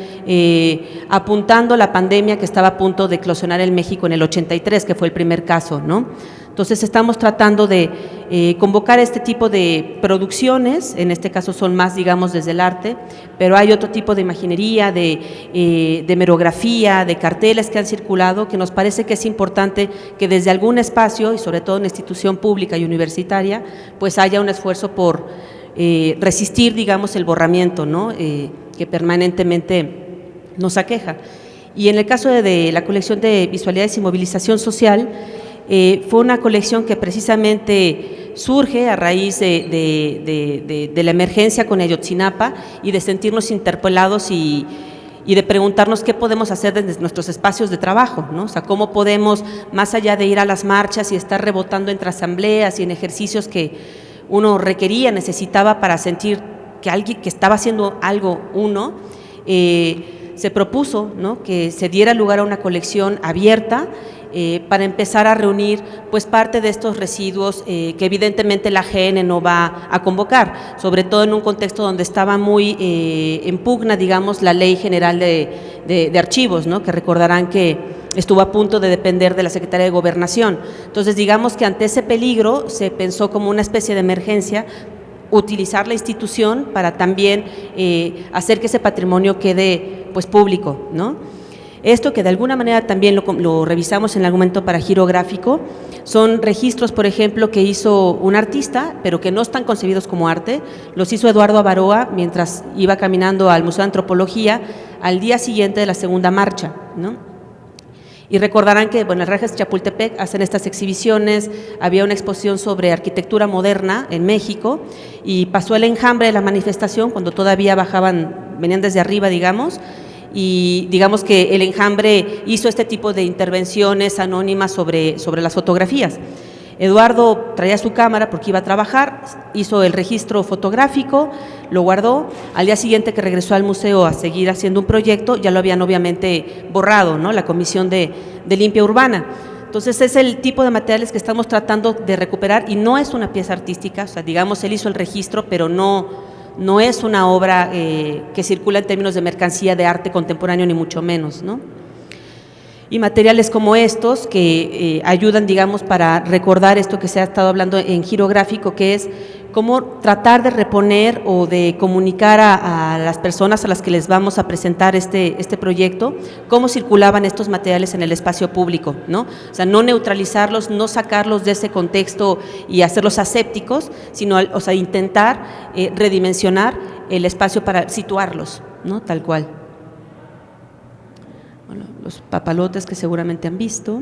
apuntando la pandemia que estaba a punto de eclosionar en México en el 83, que fue el primer caso, ¿no? Entonces estamos tratando de convocar este tipo de producciones, en este caso son más, digamos, desde el arte, pero hay otro tipo de imaginería, de merografía, de carteles que han circulado, que nos parece que es importante que desde algún espacio, y sobre todo en institución pública y universitaria, pues haya un esfuerzo por resistir, digamos, el borramiento, ¿no? Que permanentemente nos aqueja. Y en el caso de la colección de Visualidades y Movilización Social, fue una colección que precisamente surge a raíz de la emergencia con Ayotzinapa y de sentirnos interpelados y de preguntarnos qué podemos hacer desde nuestros espacios de trabajo, ¿no? O sea, cómo podemos, más allá de ir a las marchas y estar rebotando entre asambleas y en ejercicios que uno requería, necesitaba para sentir que alguien que estaba haciendo algo se propuso, ¿no? Que se diera lugar a una colección abierta para empezar a reunir pues parte de estos residuos que evidentemente la GN no va a convocar, sobre todo en un contexto donde estaba muy en pugna, digamos, la Ley General de Archivos, ¿no? Que recordarán que estuvo a punto de depender de la Secretaría de Gobernación. Entonces, digamos que ante ese peligro se pensó como una especie de emergencia utilizar la institución para también hacer que ese patrimonio quede pues público, ¿no? Esto que de alguna manera también lo revisamos en el argumento para giro gráfico, son registros, por ejemplo, que hizo un artista, pero que no están concebidos como arte. Los hizo Eduardo Avaroa mientras iba caminando al Museo de Antropología al día siguiente de la segunda marcha, ¿no? Y recordarán que, bueno, en Reges Chapultepec hacen estas exhibiciones, había una exposición sobre arquitectura moderna en México y pasó el enjambre de la manifestación cuando todavía venían desde arriba, digamos, y digamos que el enjambre hizo este tipo de intervenciones anónimas sobre las fotografías. Eduardo traía su cámara porque iba a trabajar, hizo el registro fotográfico, lo guardó, al día siguiente que regresó al museo a seguir haciendo un proyecto, ya lo habían obviamente borrado, ¿no? La Comisión de Limpia Urbana. Entonces es el tipo de materiales que estamos tratando de recuperar y no es una pieza artística, o sea, digamos, él hizo el registro, pero no es una obra que circula en términos de mercancía de arte contemporáneo, ni mucho menos, ¿no? Y materiales como estos que ayudan, digamos, para recordar esto que se ha estado hablando en giro gráfico, que es cómo tratar de reponer o de comunicar a las personas a las que les vamos a presentar este proyecto, cómo circulaban estos materiales en el espacio público, ¿no? O sea, no neutralizarlos, no sacarlos de ese contexto y hacerlos asépticos, sino, o sea, intentar redimensionar el espacio para situarlos, ¿no? Tal cual. Bueno, los papalotes que seguramente han visto.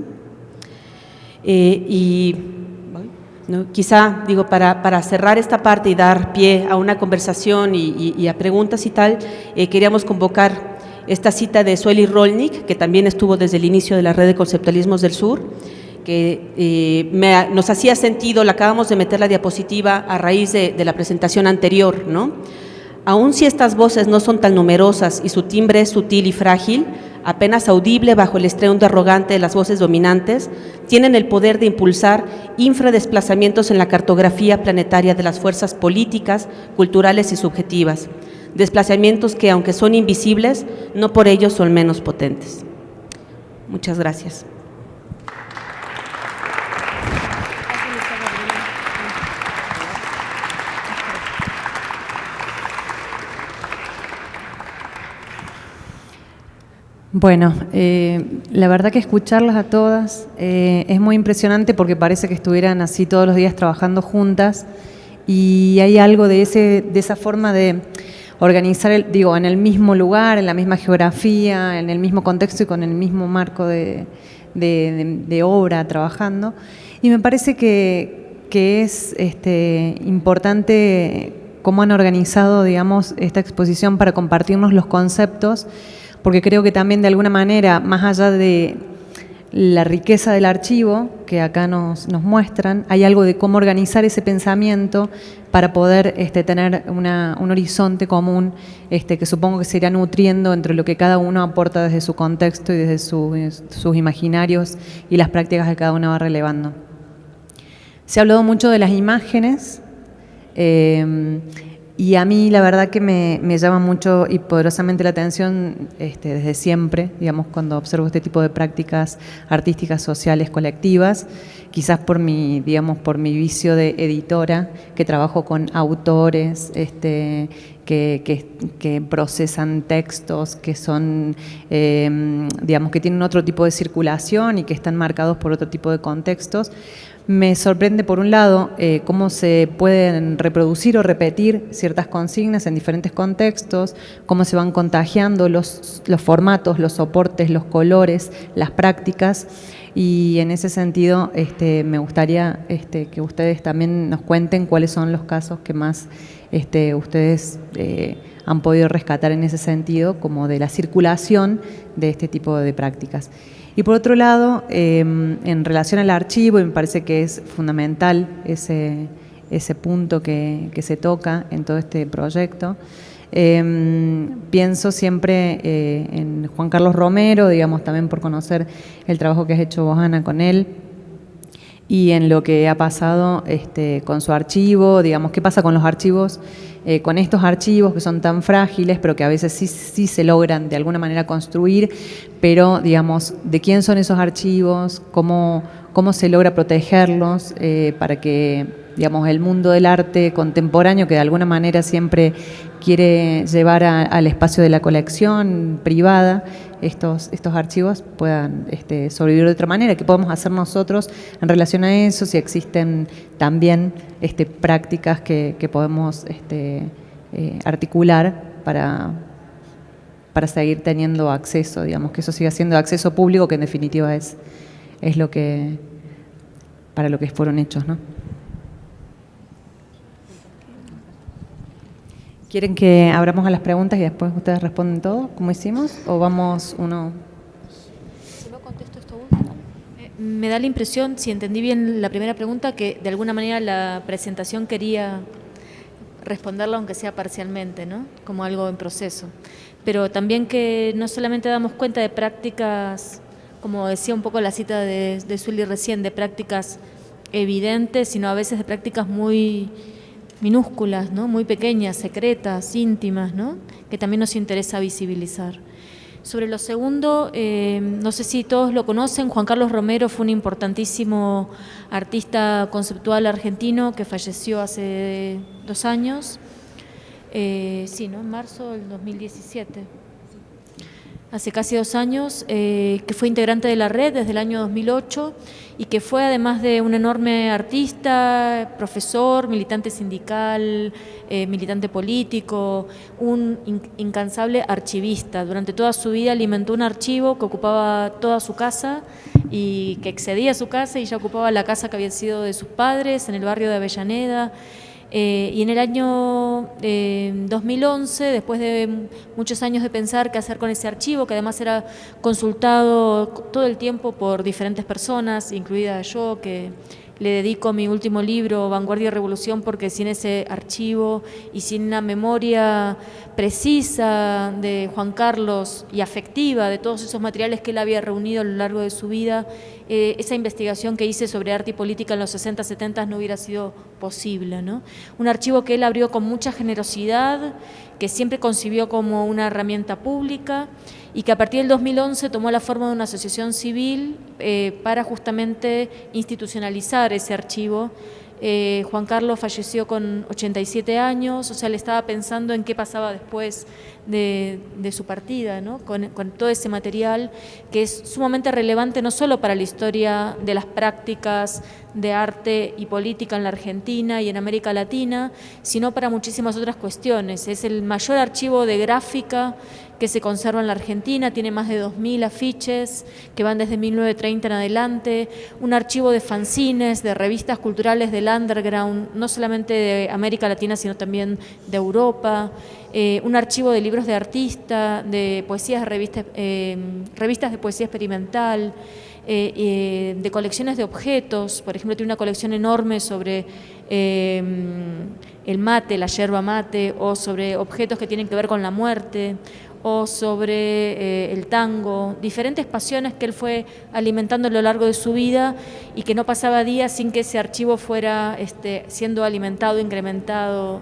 ¿No? Quizá, digo, para cerrar esta parte y dar pie a una conversación y a preguntas y tal, queríamos convocar esta cita de Sueli Rolnik, que también estuvo desde el inicio de la Red de Conceptualismos del Sur, que nos hacía sentido, la acabamos de meter la diapositiva a raíz de la presentación anterior, ¿no? Aun si estas voces no son tan numerosas y su timbre es sutil y frágil, apenas audible bajo el estruendo arrogante de las voces dominantes, tienen el poder de impulsar infradesplazamientos en la cartografía planetaria de las fuerzas políticas, culturales y subjetivas, desplazamientos que, aunque son invisibles, no por ello son menos potentes. Muchas gracias. Bueno, la verdad que escucharlas a todas es muy impresionante porque parece que estuvieran así todos los días trabajando juntas y hay algo de esa forma de organizar, en el mismo lugar, en la misma geografía, en el mismo contexto y con el mismo marco de obra trabajando. Y me parece que es importante cómo han organizado, digamos, esta exposición para compartirnos los conceptos, porque creo que también de alguna manera, más allá de la riqueza del archivo que acá nos muestran, hay algo de cómo organizar ese pensamiento para poder tener un horizonte común que supongo que se irá nutriendo entre lo que cada uno aporta desde su contexto y desde sus imaginarios y las prácticas que cada uno va relevando. Se ha hablado mucho de las imágenes, y a mí la verdad que me llama mucho y poderosamente la atención desde siempre, digamos, cuando observo este tipo de prácticas artísticas, sociales, colectivas, quizás por mi vicio de editora, que trabajo con autores que procesan textos, que son, que tienen otro tipo de circulación y que están marcados por otro tipo de contextos. Me sorprende, por un lado, cómo se pueden reproducir o repetir ciertas consignas en diferentes contextos, cómo se van contagiando los formatos, los soportes, los colores, las prácticas, y en ese sentido me gustaría que ustedes también nos cuenten cuáles son los casos que más ustedes han podido rescatar en ese sentido, como de la circulación de este tipo de prácticas. Y por otro lado, en relación al archivo, y me parece que es fundamental ese punto que se toca en todo este proyecto, pienso siempre en Juan Carlos Romero, digamos, también por conocer el trabajo que has hecho vos, Ana, con él, y en lo que ha pasado con su archivo, digamos, qué pasa con los archivos, con estos archivos que son tan frágiles, pero que a veces sí se logran de alguna manera construir, pero, digamos, de quién son esos archivos, cómo se logra protegerlos para que digamos, el mundo del arte contemporáneo, que de alguna manera siempre quiere llevar al espacio de la colección privada estos archivos, puedan sobrevivir de otra manera. ¿Qué podemos hacer nosotros en relación a eso? Si existen también prácticas que podemos articular para seguir teniendo acceso, digamos, que eso siga siendo acceso público, que en definitiva es lo que, para lo que fueron hechos, ¿no? ¿Quieren que abramos a las preguntas y después ustedes responden todo, como hicimos? ¿O vamos uno? Si no contesto esto último. Me da la impresión, si entendí bien la primera pregunta, que de alguna manera la presentación quería responderla aunque sea parcialmente, ¿no? Como algo en proceso. Pero también que no solamente damos cuenta de prácticas, como decía un poco la cita de Zuly recién, de prácticas evidentes, sino a veces de prácticas muy minúsculas, ¿no? Muy pequeñas, secretas, íntimas, ¿no? Que también nos interesa visibilizar. Sobre lo segundo, no sé si todos lo conocen, Juan Carlos Romero fue un importantísimo artista conceptual argentino que falleció hace 2 años, sí, ¿no? En marzo del 2017. Hace casi 2 años, que fue integrante de la red desde el año 2008 y que fue, además de un enorme artista, profesor, militante sindical, militante político, un incansable archivista. Durante toda su vida alimentó un archivo que ocupaba toda su casa y que excedía su casa y ya ocupaba la casa que había sido de sus padres en el barrio de Avellaneda. Y en el año 2011, después de muchos años de pensar qué hacer con ese archivo, que además era consultado todo el tiempo por diferentes personas, incluida yo, que le dedico mi último libro, Vanguardia y Revolución, porque sin ese archivo y sin una memoria precisa de Juan Carlos y afectiva de todos esos materiales que él había reunido a lo largo de su vida, esa investigación que hice sobre arte y política en los 60, 70 no hubiera sido posible, ¿no? Un archivo que él abrió con mucha generosidad, que siempre concibió como una herramienta pública y que a partir del 2011 tomó la forma de una asociación civil para justamente institucionalizar ese archivo. Juan Carlos falleció con 87 años, o sea, le estaba pensando en qué pasaba después de su partida, ¿no? Con todo ese material que es sumamente relevante no solo para la historia de las prácticas de arte y política en la Argentina y en América Latina, sino para muchísimas otras cuestiones. Es el mayor archivo de gráfica que se conserva en la Argentina, tiene más de 2.000 afiches que van desde 1930 en adelante, un archivo de fanzines, de revistas culturales del underground, no solamente de América Latina, sino también de Europa, un archivo de libros de artista, de poesías, revistas de poesía experimental, de colecciones de objetos. Por ejemplo, tiene una colección enorme sobre el mate, la yerba mate, o sobre objetos que tienen que ver con la muerte, o sobre el tango, diferentes pasiones que él fue alimentando a lo largo de su vida y que no pasaba día sin que ese archivo fuera siendo alimentado, incrementado,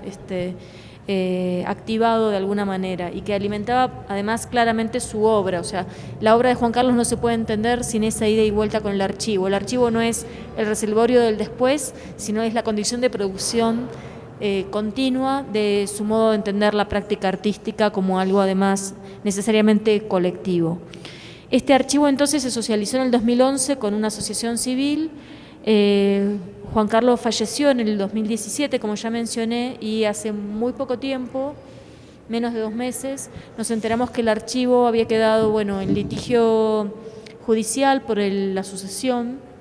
activado de alguna manera, y que alimentaba además claramente su obra. O sea, la obra de Juan Carlos no se puede entender sin esa ida y vuelta con el archivo. El archivo no es el reservorio del después, sino es la condición de producción continua de su modo de entender la práctica artística como algo además necesariamente colectivo. Este archivo entonces se socializó en el 2011 con una asociación civil. Juan Carlos falleció en el 2017, como ya mencioné, y hace muy poco tiempo, menos de 2 meses, nos enteramos que el archivo había quedado en litigio judicial por la sucesión,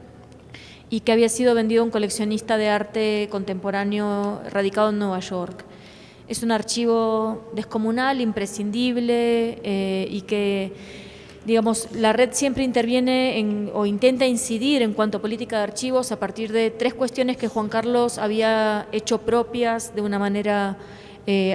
y que había sido vendido a un coleccionista de arte contemporáneo radicado en Nueva York. Es un archivo descomunal, imprescindible, y que, digamos, la red siempre interviene o intenta incidir en cuanto a política de archivos a partir de 3 cuestiones que Juan Carlos había hecho propias de una manera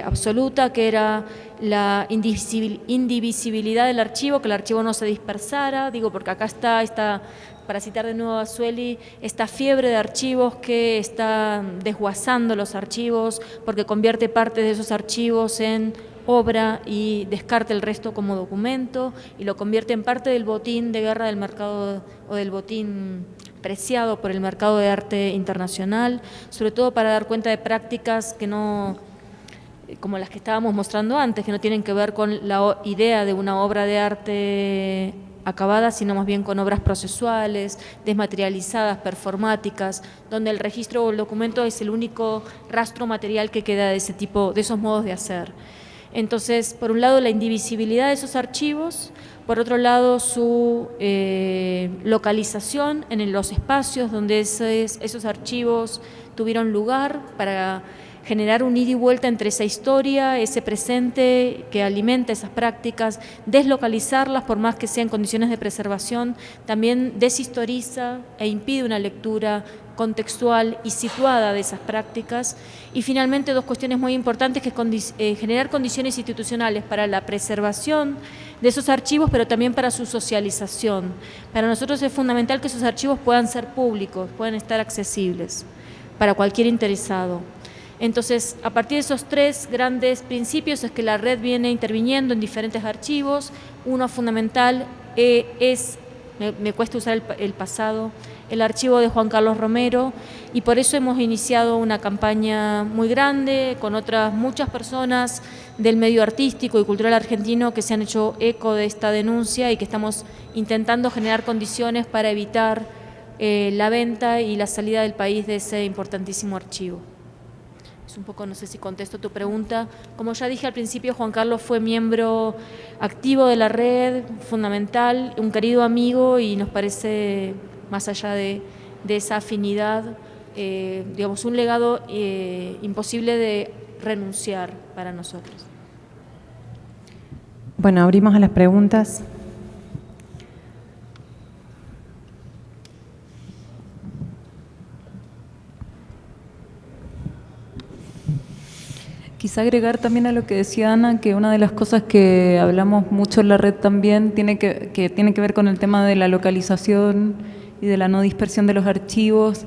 absoluta, que era la indivisibilidad del archivo, que el archivo no se dispersara, porque acá está, para citar de nuevo a Zuly, esta fiebre de archivos que está desguazando los archivos porque convierte parte de esos archivos en obra y descarta el resto como documento y lo convierte en parte del botín de guerra del mercado o del botín preciado por el mercado de arte internacional, sobre todo para dar cuenta de prácticas que no, como las que estábamos mostrando antes, que no tienen que ver con la idea de una obra de arte acabada, sino más bien con obras procesuales, desmaterializadas, performáticas, donde el registro o el documento es el único rastro material que queda de ese tipo, de esos modos de hacer. Entonces, por un lado, la indivisibilidad de esos archivos, por otro lado, su localización en los espacios donde esos archivos tuvieron lugar para generar un ida y vuelta entre esa historia, ese presente que alimenta esas prácticas, deslocalizarlas por más que sean condiciones de preservación, también deshistoriza e impide una lectura contextual y situada de esas prácticas. Y finalmente, dos cuestiones muy importantes, que es generar condiciones institucionales para la preservación de esos archivos, pero también para su socialización. Para nosotros es fundamental que esos archivos puedan ser públicos, puedan estar accesibles para cualquier interesado. Entonces, a partir de esos tres grandes principios es que la red viene interviniendo en diferentes archivos. Uno fundamental me cuesta usar el pasado, el archivo de Juan Carlos Romero, y por eso hemos iniciado una campaña muy grande con otras muchas personas del medio artístico y cultural argentino que se han hecho eco de esta denuncia y que estamos intentando generar condiciones para evitar la venta y la salida del país de ese importantísimo archivo. Es un poco, no sé si contesto tu pregunta. Como ya dije al principio, Juan Carlos fue miembro activo de la red, fundamental, un querido amigo, y nos parece, más allá de esa afinidad, digamos, un legado imposible de renunciar para nosotros. Bueno, abrimos a las preguntas. Quizá agregar también a lo que decía Ana, que una de las cosas que hablamos mucho en la red también tiene que ver con el tema de la localización y de la no dispersión de los archivos.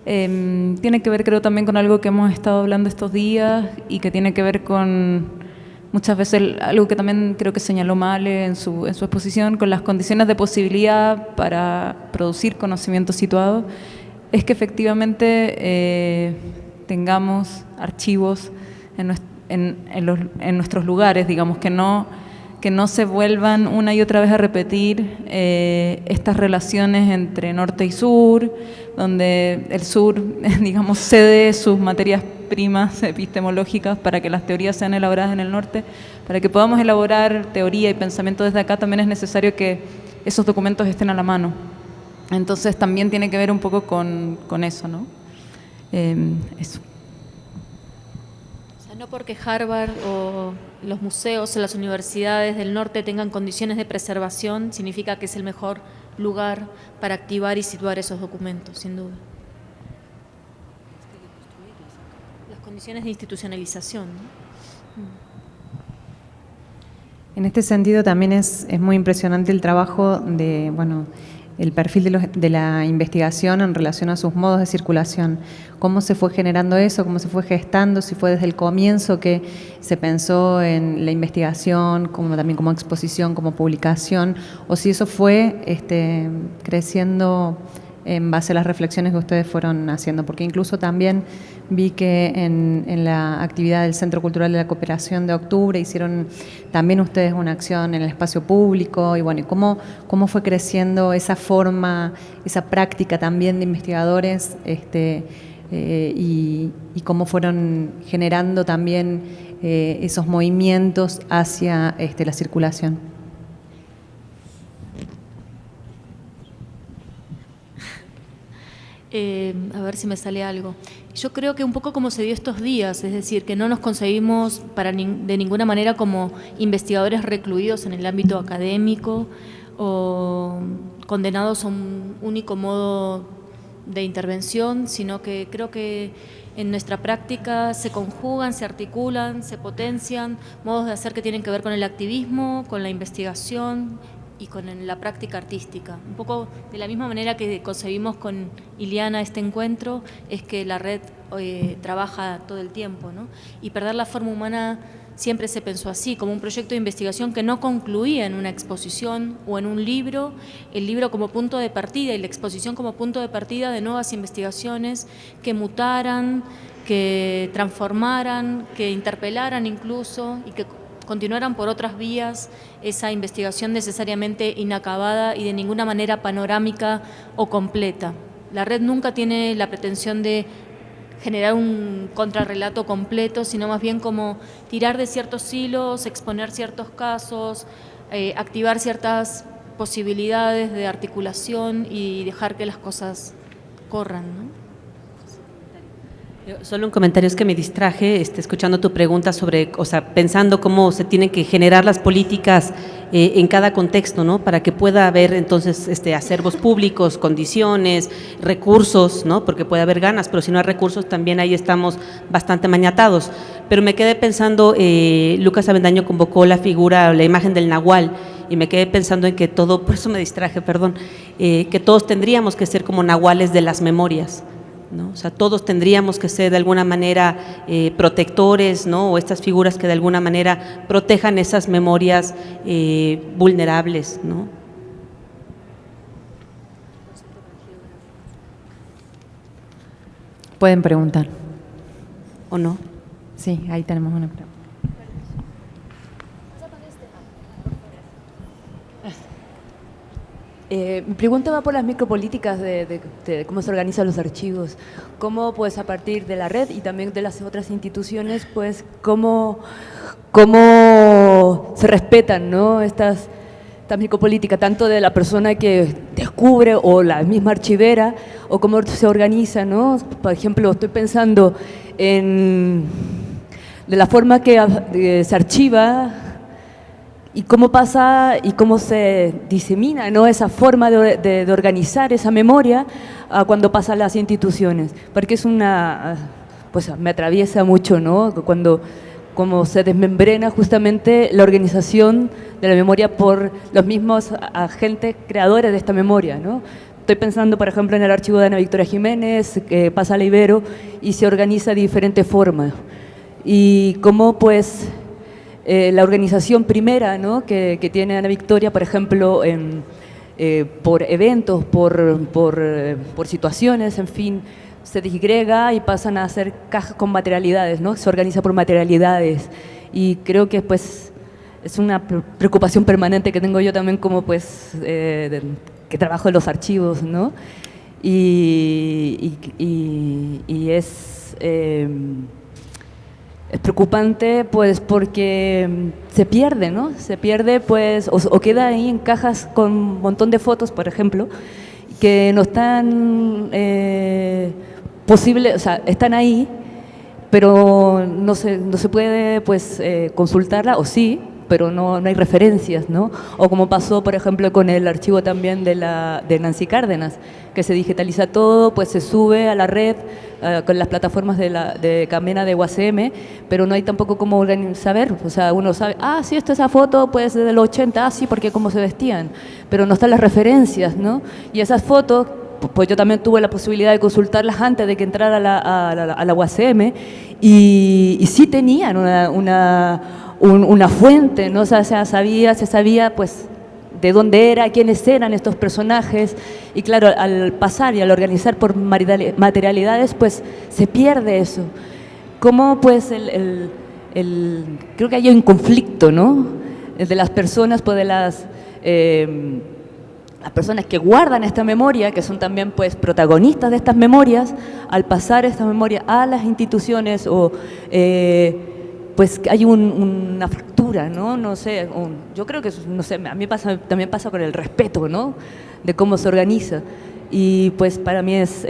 Tiene que ver, creo, también con algo que hemos estado hablando estos días y que tiene que ver con, muchas veces, algo que también creo que señaló Male en su exposición, con las condiciones de posibilidad para producir conocimiento situado, es que efectivamente tengamos archivos en nuestros lugares, digamos, que no se vuelvan una y otra vez a repetir estas relaciones entre norte y sur, donde el sur, digamos, cede sus materias primas epistemológicas para que las teorías sean elaboradas en el norte. Para que podamos elaborar teoría y pensamiento desde acá, también es necesario que esos documentos estén a la mano. Entonces también tiene que ver un poco con eso, ¿no? Eso. No porque Harvard o los museos o las universidades del norte tengan condiciones de preservación, significa que es el mejor lugar para activar y situar esos documentos, sin duda. Las condiciones de institucionalización, ¿no? En este sentido también es muy impresionante el trabajo de, bueno, el perfil de la investigación en relación a sus modos de circulación. ¿Cómo se fue generando eso? ¿Cómo se fue gestando? Si fue desde el comienzo que se pensó en la investigación, como también como exposición, como publicación, o si eso fue creciendo en base a las reflexiones que ustedes fueron haciendo, porque incluso también vi que en la actividad del Centro Cultural de la Cooperación de octubre hicieron también ustedes una acción en el espacio público, y bueno, y cómo fue creciendo esa forma, esa práctica también de investigadores, y cómo fueron generando también esos movimientos hacia la circulación. A ver si me sale algo. Yo creo que un poco como se dio estos días, es decir, que no nos concebimos de ninguna manera como investigadores recluidos en el ámbito académico o condenados a un único modo de intervención, sino que creo que en nuestra práctica se conjugan, se articulan, se potencian modos de hacer que tienen que ver con el activismo, con la investigación y con la práctica artística. Un poco de la misma manera que concebimos con Iliana este encuentro, es que la red trabaja todo el tiempo, ¿no? Y perder la forma humana siempre se pensó así, como un proyecto de investigación que no concluía en una exposición o en un libro, el libro como punto de partida y la exposición como punto de partida de nuevas investigaciones que mutaran, que transformaran, que interpelaran incluso y que continuaran por otras vías esa investigación necesariamente inacabada y de ninguna manera panorámica o completa. La red nunca tiene la pretensión de generar un contrarrelato completo, sino más bien como tirar de ciertos hilos, exponer ciertos casos, activar ciertas posibilidades de articulación y dejar que las cosas corran, ¿no? Solo un comentario, es que me distraje escuchando tu pregunta sobre, o sea, pensando cómo se tienen que generar las políticas en cada contexto, ¿no? Para que pueda haber entonces acervos públicos, condiciones, recursos, ¿no? Porque puede haber ganas, pero si no hay recursos también ahí estamos bastante maniatados. Pero me quedé pensando, Lucas Avendaño convocó la figura, la imagen del nahual, y me quedé pensando en que todo, por eso me distraje, perdón, que todos tendríamos que ser como nahuales de las memorias, ¿no? O sea, todos tendríamos que ser de alguna manera protectores, ¿no? O estas figuras que de alguna manera protejan esas memorias vulnerables, ¿no? Pueden preguntar. ¿O no? Sí, ahí tenemos una pregunta. Mi pregunta va por las micropolíticas de cómo se organizan los archivos, cómo pues a partir de la red y también de las otras instituciones, pues cómo se respetan, ¿no? Estas micropolíticas, tanto de la persona que descubre o la misma archivera, o cómo se organiza, ¿no? Por ejemplo, estoy pensando de la forma que se archiva y cómo pasa y cómo se disemina, ¿no? Esa forma de organizar esa memoria cuando pasa a las instituciones, porque es pues me atraviesa mucho, ¿no? Como se desmembrena justamente la organización de la memoria por los mismos agentes creadores de esta memoria, ¿no? Estoy pensando, por ejemplo, en el archivo de Ana Victoria Jiménez, que pasa a la Ibero y se organiza de diferentes formas. Y cómo, pues, la organización primera, ¿no? que tiene Ana Victoria, por ejemplo, por eventos, por situaciones, en fin, se disgrega y pasan a hacer cajas con materialidades, ¿no? Se organiza por materialidades y creo que pues es una preocupación permanente que tengo yo también como pues que trabajo en los archivos, ¿no? Y es preocupante pues porque se pierde, ¿no? Se pierde pues o queda ahí en cajas con un montón de fotos, por ejemplo, que no están posibles, o sea, están ahí, pero no se puede pues consultarla, o sí, pero no hay referencias, ¿no? O como pasó, por ejemplo, con el archivo también de Nancy Cárdenas, que se digitaliza todo, pues se sube a la red con las plataformas de Camena de UACM, pero no hay tampoco cómo saber, o sea, uno sabe, sí, esa foto pues de los 80, sí, porque cómo se vestían, pero no están las referencias, ¿no? Y esas fotos, pues yo también tuve la posibilidad de consultarlas antes de que entrara a la UACM y sí tenían una fuente, ¿no? O sea, se sabía pues de dónde era, quiénes eran estos personajes y claro, al pasar y al organizar por materialidades pues se pierde eso. ¿Cómo pues creo que hay un conflicto, ¿no? De las personas, pues de las personas que guardan esta memoria, que son también pues protagonistas de estas memorias, al pasar esta memoria a las instituciones o pues hay una fractura, ¿no? No sé, yo creo que, no sé, a mí también pasa con el respeto, ¿no? De cómo se organiza. Y pues para mí es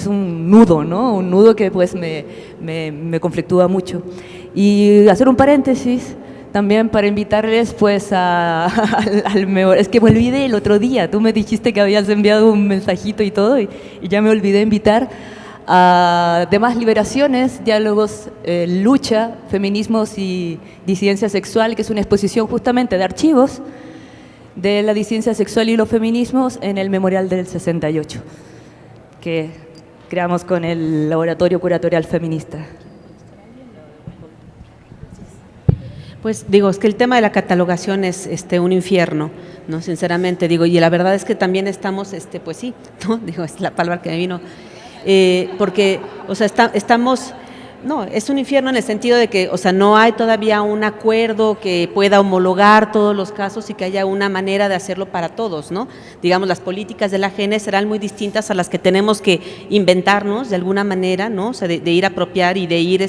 un nudo, ¿no? Un nudo que pues me conflictúa mucho. Y hacer un paréntesis también para invitarles pues es que me olvidé el otro día, tú me dijiste que habías enviado un mensajito y todo y ya me olvidé invitar a demás liberaciones, diálogos, lucha, feminismos y disidencia sexual, que es una exposición justamente de archivos de la disidencia sexual y los feminismos en el Memorial del 68, que creamos con el Laboratorio Curatorial Feminista. Pues digo, es que el tema de la catalogación es un infierno, ¿no? Sinceramente digo, y la verdad es que también estamos, pues sí, ¿no? Digo, es la palabra que me vino, porque, o sea, estamos, no, es un infierno en el sentido de que, o sea, no hay todavía un acuerdo que pueda homologar todos los casos y que haya una manera de hacerlo para todos, ¿no? Digamos, las políticas de la GENE serán muy distintas a las que tenemos que inventarnos de alguna manera, ¿no? O sea, de ir a apropiar y de ir,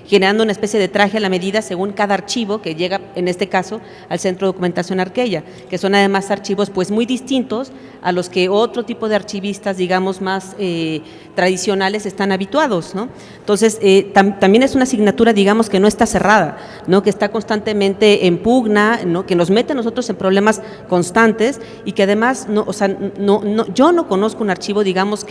generando una especie de traje a la medida según cada archivo que llega, en este caso, al Centro de Documentación Arqueya, que son además archivos pues muy distintos a los que otro tipo de archivistas, digamos, más tradicionales están habituados, ¿no? Entonces, también es una asignatura, digamos, que no está cerrada, ¿no? Que está constantemente en pugna, ¿no? Que nos mete a nosotros en problemas constantes y que además, no, o sea, yo no conozco un archivo, digamos,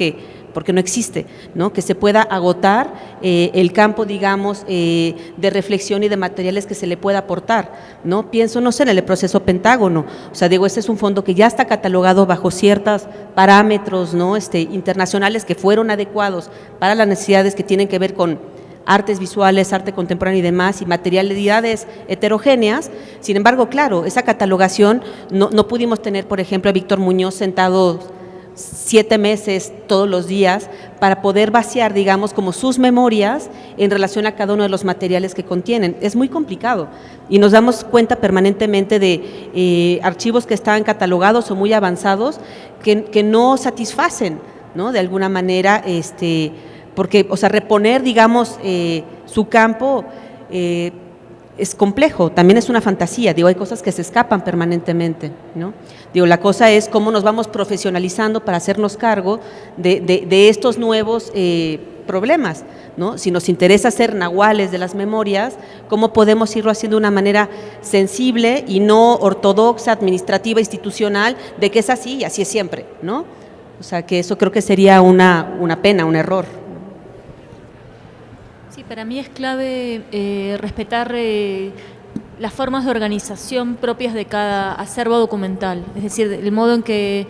porque no existe, ¿no? Que se pueda agotar el campo, digamos, de reflexión y de materiales que se le pueda aportar, ¿no? Pienso, no sé, en el proceso Pentágono, o sea, digo, este es un fondo que ya está catalogado bajo ciertos parámetros, ¿no? Internacionales que fueron adecuados para las necesidades que tienen que ver con artes visuales, arte contemporáneo y demás, y materialidades heterogéneas. Sin embargo, claro, esa catalogación no pudimos tener, por ejemplo, a Víctor Muñoz sentado 7 meses todos los días para poder vaciar, digamos, como sus memorias en relación a cada uno de los materiales que contienen. Es muy complicado y nos damos cuenta permanentemente de archivos que están catalogados o muy avanzados que no satisfacen, ¿no? De alguna manera, porque, o sea, reponer, digamos, su campo es complejo, también es una fantasía, digo, hay cosas que se escapan permanentemente, ¿no? Digo, la cosa es cómo nos vamos profesionalizando para hacernos cargo de estos nuevos problemas, ¿no? Si nos interesa ser nahuales de las memorias, ¿cómo podemos irlo haciendo de una manera sensible y no ortodoxa, administrativa, institucional, de que es así y así es siempre, ¿no? O sea, que eso creo que sería una pena, un error. Sí, para mí es clave respetar las formas de organización propias de cada acervo documental, es decir, el modo en que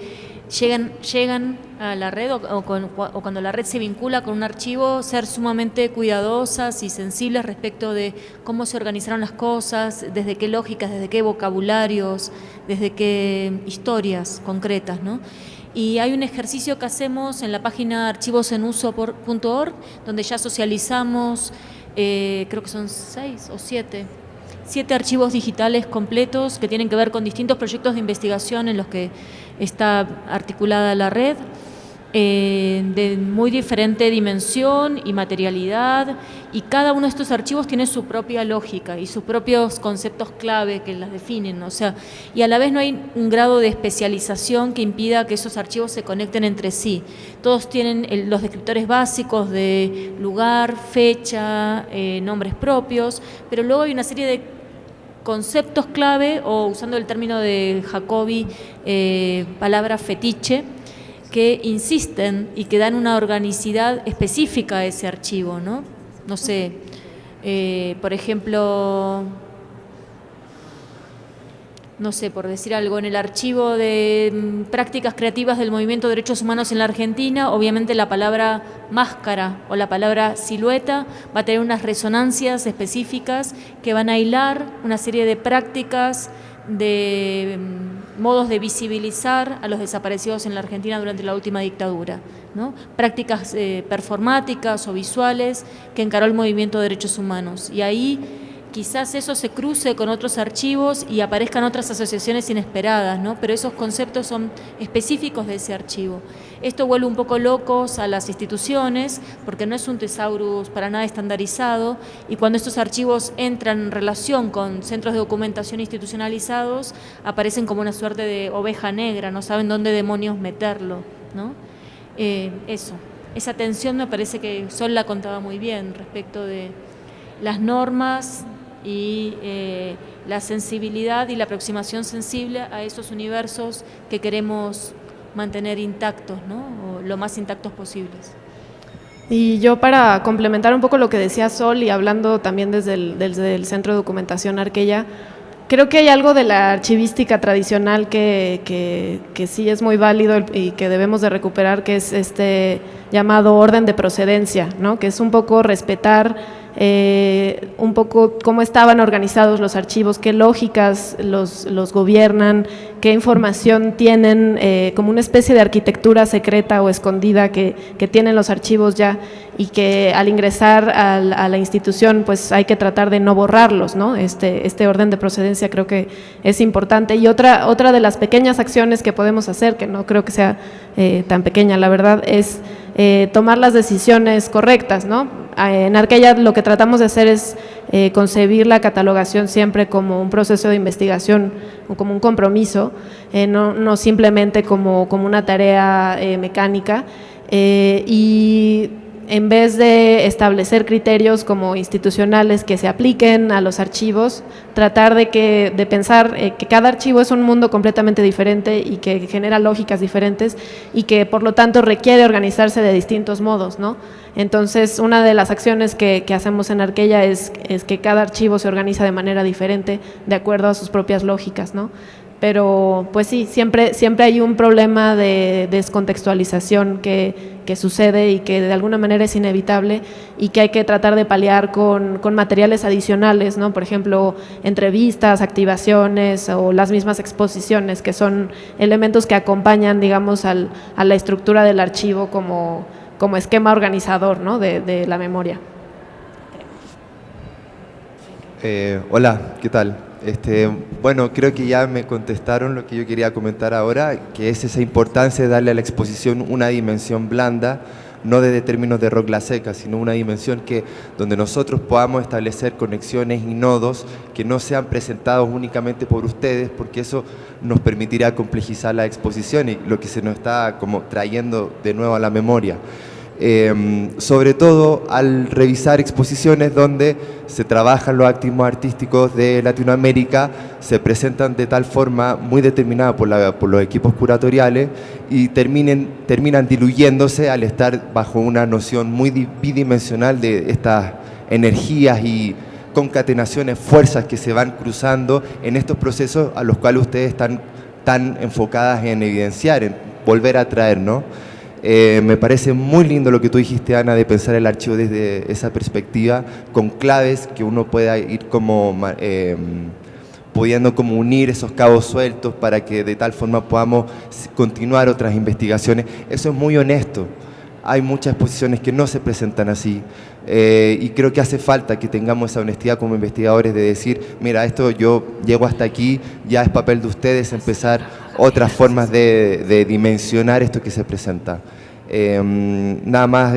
llegan a la red o cuando la red se vincula con un archivo, ser sumamente cuidadosas y sensibles respecto de cómo se organizaron las cosas, desde qué lógicas, desde qué vocabularios, desde qué historias concretas, ¿no? Y hay un ejercicio que hacemos en la página archivosenuso.org, donde ya socializamos, creo que son 6 o 7 archivos digitales completos que tienen que ver con distintos proyectos de investigación en los que está articulada la red, de muy diferente dimensión y materialidad, y cada uno de estos archivos tiene su propia lógica y sus propios conceptos clave que las definen, o sea, y a la vez no hay un grado de especialización que impida que esos archivos se conecten entre sí. Todos tienen los descriptores básicos de lugar, fecha, nombres propios, pero luego hay una serie de conceptos clave, o usando el término de Jacobi, palabra fetiche, que insisten y que dan una organicidad específica a ese archivo, ¿no? No sé, por ejemplo, no sé, por decir algo, en el archivo de prácticas creativas del movimiento de derechos humanos en la Argentina, obviamente la palabra máscara o la palabra silueta va a tener unas resonancias específicas que van a hilar una serie de prácticas, de modos de visibilizar a los desaparecidos en la Argentina durante la última dictadura, ¿no? Prácticas performáticas o visuales que encaró el movimiento de derechos humanos. Y ahí quizás eso se cruce con otros archivos y aparezcan otras asociaciones inesperadas, ¿no? Pero esos conceptos son específicos de ese archivo. Esto vuelve un poco locos a las instituciones porque no es un thesaurus para nada estandarizado, y cuando estos archivos entran en relación con centros de documentación institucionalizados aparecen como una suerte de oveja negra, no saben dónde demonios meterlo, ¿no? Esa tensión me parece que Sol la contaba muy bien respecto de las normas y la sensibilidad y la aproximación sensible a esos universos que queremos mantener intactos, ¿no? O lo más intactos posibles. Y yo, para complementar un poco lo que decía Sol y hablando también desde el Centro de Documentación Arqueya, creo que hay algo de la archivística tradicional que sí es muy válido y que debemos de recuperar, que es este llamado orden de procedencia, ¿no? Que es un poco respetar un poco cómo estaban organizados los archivos, qué lógicas los gobiernan, qué información tienen, como una especie de arquitectura secreta o escondida que tienen los archivos ya, y que al ingresar a la institución pues hay que tratar de no borrarlos, ¿no? Este orden de procedencia creo que es importante. Y otra de las pequeñas acciones que podemos hacer, que no creo que sea tan pequeña la verdad, es tomar las decisiones correctas, ¿no? En Arqueya lo que tratamos de hacer es concebir la catalogación siempre como un proceso de investigación o como un compromiso, no simplemente como una tarea mecánica, y en vez de establecer criterios como institucionales que se apliquen a los archivos, tratar de pensar que cada archivo es un mundo completamente diferente y que genera lógicas diferentes y que por lo tanto requiere organizarse de distintos modos, ¿no? Entonces, una de las acciones que hacemos en Arqueya es que cada archivo se organiza de manera diferente, de acuerdo a sus propias lógicas, ¿no? Pero, pues sí, siempre hay un problema de descontextualización que sucede y que de alguna manera es inevitable y que hay que tratar de paliar con materiales adicionales, ¿no? Por ejemplo, entrevistas, activaciones o las mismas exposiciones, que son elementos que acompañan, digamos, a la estructura del archivo como esquema organizador, ¿no? de la memoria. Hola, ¿qué tal? Bueno, creo que ya me contestaron lo que yo quería comentar ahora, que es esa importancia de darle a la exposición una dimensión blanda, no de términos de rock la seca, sino una dimensión donde nosotros podamos establecer conexiones y nodos que no sean presentados únicamente por ustedes, porque eso nos permitirá complejizar la exposición y lo que se nos está como trayendo de nuevo a la memoria. Sobre todo al revisar exposiciones donde se trabajan los activismos artísticos de Latinoamérica, se presentan de tal forma muy determinada por los equipos curatoriales y terminan diluyéndose al estar bajo una noción muy bidimensional de estas energías y concatenaciones, fuerzas que se van cruzando en estos procesos a los cuales ustedes están tan enfocadas en evidenciar, en volver a traer, ¿no? Me parece muy lindo lo que tú dijiste, Ana, de pensar el archivo desde esa perspectiva, con claves que uno pueda ir como pudiendo como unir esos cabos sueltos para que de tal forma podamos continuar otras investigaciones. Eso es muy honesto. Hay muchas exposiciones que no se presentan así y creo que hace falta que tengamos esa honestidad como investigadores de decir, mira, esto yo llego hasta aquí, ya es papel de ustedes empezar otras formas de dimensionar esto que se presenta. Nada más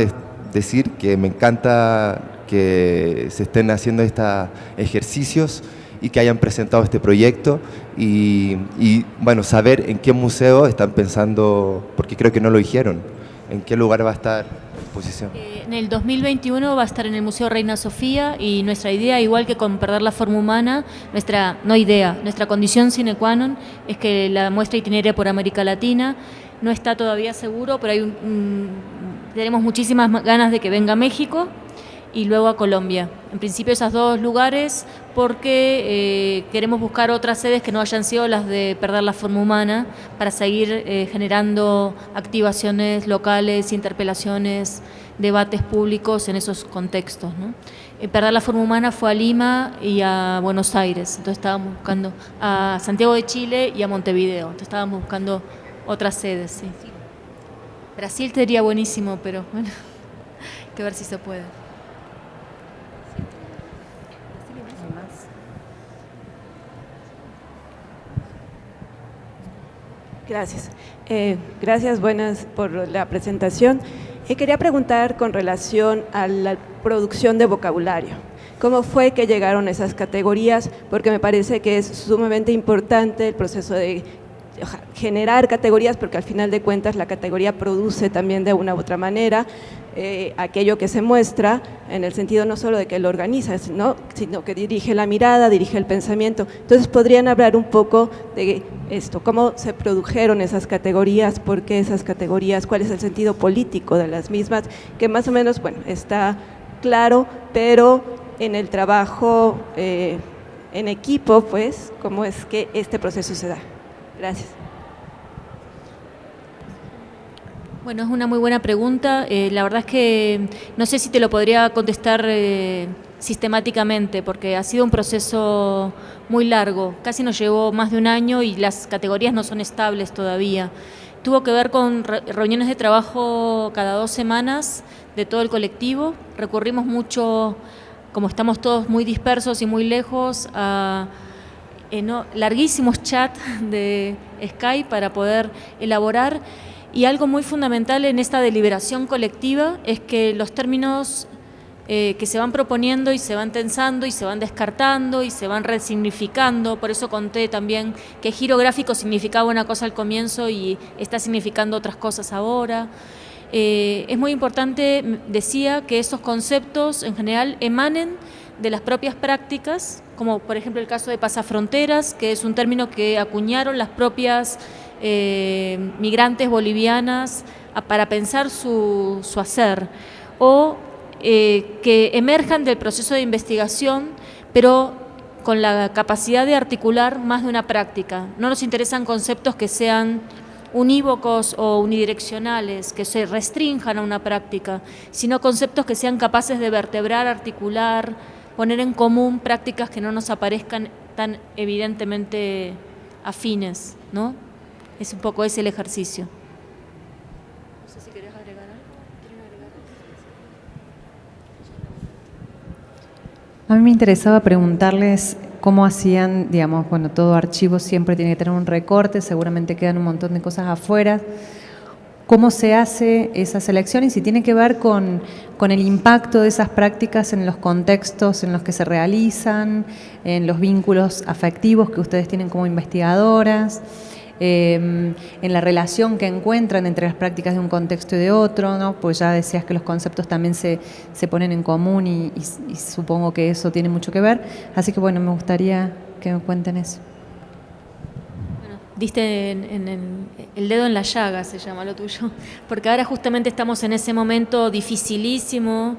decir que me encanta que se estén haciendo estos ejercicios y que hayan presentado este proyecto y bueno, saber en qué museo están pensando, porque creo que no lo dijeron. ¿En qué lugar va a estar la exposición? En el 2021 va a estar en el Museo Reina Sofía y nuestra idea, igual que con Perder la Forma Humana, nuestra condición sine qua non es que la muestra itinere por América Latina. No está todavía seguro, pero tenemos muchísimas ganas de que venga a México y luego a Colombia. En principio esos dos lugares porque queremos buscar otras sedes que no hayan sido las de Perder la Forma Humana para seguir generando activaciones locales, interpelaciones, debates públicos en esos contextos, ¿no? Perder la Forma Humana fue a Lima y a Buenos Aires, entonces estábamos buscando a Santiago de Chile y a Montevideo, entonces estábamos buscando otras sedes. Sí. Brasil sería buenísimo, pero bueno, hay que ver si se puede. Gracias. Gracias, buenas por la presentación. Quería preguntar con relación a la producción de vocabulario. ¿Cómo fue que llegaron esas categorías? Porque me parece que es sumamente importante el proceso de generar categorías, porque al final de cuentas la categoría produce también de una u otra manera aquello que se muestra, en el sentido no solo de que lo organiza, sino que dirige la mirada, dirige el pensamiento. Entonces, ¿podrían hablar un poco de esto? ¿Cómo se produjeron esas categorías? ¿Por qué esas categorías? ¿Cuál es el sentido político de las mismas? Que más o menos, bueno, está claro, pero en el trabajo en equipo, pues, ¿cómo es que este proceso se da? Gracias. Bueno, es una muy buena pregunta. La verdad es que no sé si te lo podría contestar sistemáticamente, porque ha sido un proceso muy largo, casi nos llevó más de un año y las categorías no son estables todavía. Tuvo que ver con reuniones de trabajo cada 2 semanas de todo el colectivo. Recurrimos mucho, como estamos todos muy dispersos y muy lejos, a larguísimos chats de Skype para poder elaborar. Y algo muy fundamental en esta deliberación colectiva es que los términos que se van proponiendo y se van tensando y se van descartando y se van resignificando. Por eso conté también que giro gráfico significaba una cosa al comienzo y está significando otras cosas ahora. Es muy importante, decía, que esos conceptos en general emanen de las propias prácticas, como por ejemplo el caso de pasafronteras, que es un término que acuñaron las propias migrantes bolivianas para pensar su hacer, o que emerjan del proceso de investigación, pero con la capacidad de articular más de una práctica. No nos interesan conceptos que sean unívocos o unidireccionales, que se restrinjan a una práctica, sino conceptos que sean capaces de vertebrar, articular, poner en común prácticas que no nos aparezcan tan evidentemente afines, ¿no? Es un poco ese el ejercicio. No sé si querés agregar algo. A mí me interesaba preguntarles cómo hacían, digamos, bueno, todo archivo siempre tiene que tener un recorte, seguramente quedan un montón de cosas afuera. ¿Cómo se hace esa selección y si tiene que ver con el impacto de esas prácticas en los contextos en los que se realizan, en los vínculos afectivos que ustedes tienen como investigadoras, en la relación que encuentran entre las prácticas de un contexto y de otro, ¿no? Pues ya decías que los conceptos también se ponen en común y supongo que eso tiene mucho que ver. Así que bueno, me gustaría que me cuenten eso. Diste en el dedo en la llaga, se llama lo tuyo, porque ahora justamente estamos en ese momento dificilísimo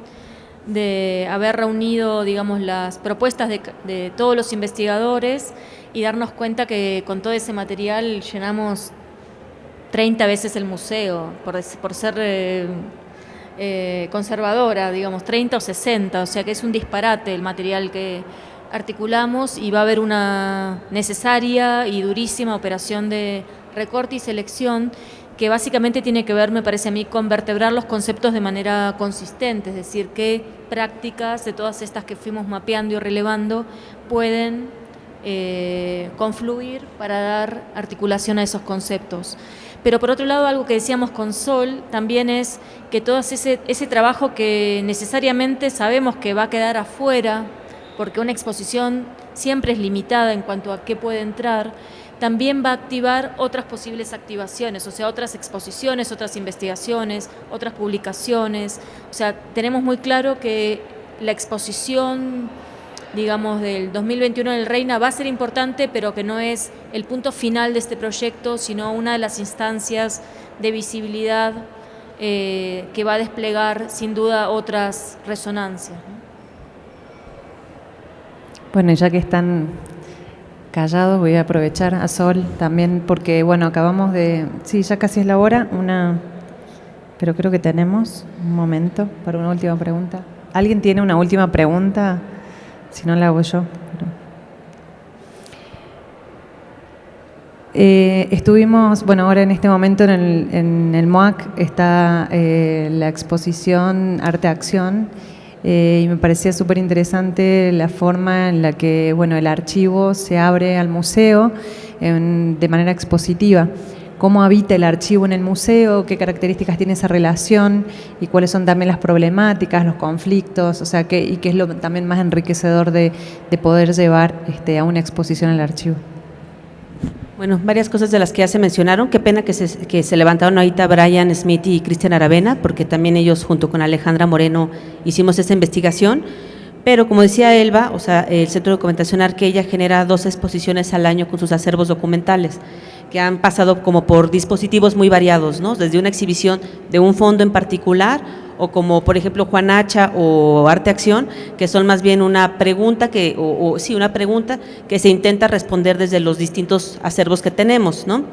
de haber reunido, digamos, las propuestas de todos los investigadores y darnos cuenta que con todo ese material llenamos 30 veces el museo, por ser conservadora, digamos, 30 o 60, o sea que es un disparate el material que articulamos y va a haber una necesaria y durísima operación de recorte y selección que básicamente tiene que ver, me parece a mí, con vertebrar los conceptos de manera consistente, es decir, qué prácticas de todas estas que fuimos mapeando y relevando pueden confluir para dar articulación a esos conceptos. Pero por otro lado, algo que decíamos con Sol también es que todo ese trabajo que necesariamente sabemos que va a quedar afuera, porque una exposición siempre es limitada en cuanto a qué puede entrar, también va a activar otras posibles activaciones, o sea, otras exposiciones, otras investigaciones, otras publicaciones. O sea, tenemos muy claro que la exposición, digamos, del 2021 del Reina va a ser importante, pero que no es el punto final de este proyecto, sino una de las instancias de visibilidad que va a desplegar, sin duda, otras resonancias, ¿no? Bueno, ya que están callados, voy a aprovechar a Sol también, porque bueno, acabamos de... Sí, ya casi es la hora, pero creo que tenemos un momento para una última pregunta. ¿Alguien tiene una última pregunta? Si no, la hago yo. Estuvimos, bueno, ahora en este momento en el MOAC está la exposición Arte Acción, y me parecía súper interesante la forma en la que, bueno, el archivo se abre al museo de manera expositiva. ¿Cómo habita el archivo en el museo? ¿Qué características tiene esa relación? ¿Y cuáles son también las problemáticas, los conflictos? O sea, y qué es lo también más enriquecedor de poder llevar a una exposición al archivo. Bueno, varias cosas de las que ya se mencionaron. Qué pena que se levantaron ahorita Brian Smith y Cristian Aravena, porque también ellos junto con Alejandra Moreno hicimos esta investigación. Pero como decía Elba, o sea, el Centro de Documentación Arqueya genera 2 exposiciones al año con sus acervos documentales, que han pasado como por dispositivos muy variados, ¿no? Desde una exhibición de un fondo en particular, o como por ejemplo Juan Hacha o Arte Acción, que son más bien una pregunta una pregunta que se intenta responder desde los distintos acervos que tenemos, ¿no?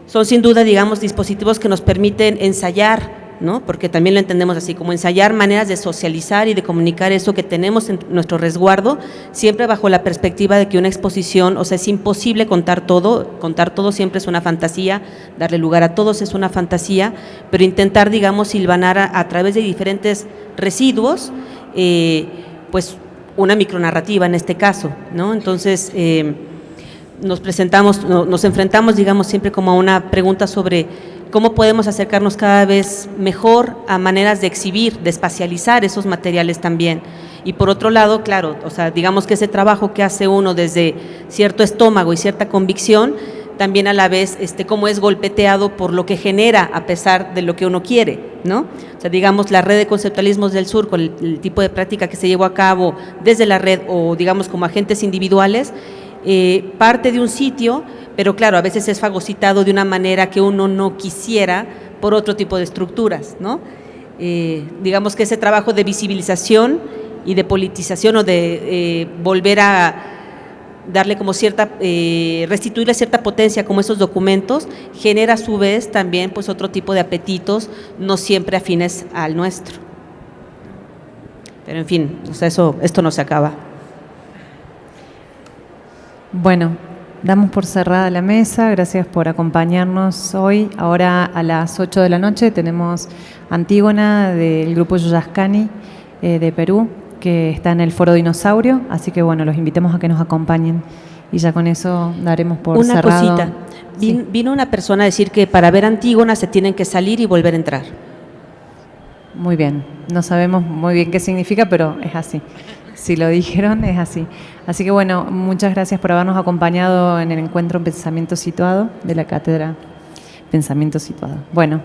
Son sin duda, digamos, dispositivos que nos permiten ensayar ¿no? Porque también lo entendemos así, como ensayar maneras de socializar y de comunicar eso que tenemos en nuestro resguardo, siempre bajo la perspectiva de que una exposición, o sea, es imposible contar todo siempre es una fantasía, darle lugar a todos es una fantasía, pero intentar, digamos, hilvanar a través de diferentes residuos, pues una micronarrativa en este caso, ¿no? Entonces, nos enfrentamos, digamos, siempre como a una pregunta sobre cómo podemos acercarnos cada vez mejor a maneras de exhibir, de espacializar esos materiales también. Y por otro lado, claro, o sea, digamos que ese trabajo que hace uno desde cierto estómago y cierta convicción, también a la vez cómo es golpeteado por lo que genera a pesar de lo que uno quiere, ¿no? O sea, digamos, la red de conceptualismos del sur, con el tipo de práctica que se llevó a cabo desde la red o digamos como agentes individuales, parte de un sitio, pero claro, a veces es fagocitado de una manera que uno no quisiera por otro tipo de estructuras, ¿no? Digamos que ese trabajo de visibilización y de politización o de volver a darle como cierta, restituirle cierta potencia como esos documentos, genera a su vez también pues otro tipo de apetitos, no siempre afines al nuestro. Pero en fin, o sea, esto no se acaba. Bueno, damos por cerrada la mesa, gracias por acompañarnos hoy. Ahora a las 8 de la noche tenemos Antígona del grupo Yuyascani de Perú, que está en el Foro Dinosaurio, así que bueno, los invitamos a que nos acompañen y ya con eso daremos por cerrado. Una cosita, vino una persona a decir que para ver Antígona se tienen que salir y volver a entrar. Muy bien, no sabemos muy bien qué significa, pero es así. Si lo dijeron, es así. Así que bueno, muchas gracias por habernos acompañado en el encuentro Pensamiento Situado de la Cátedra Pensamiento Situado. Bueno,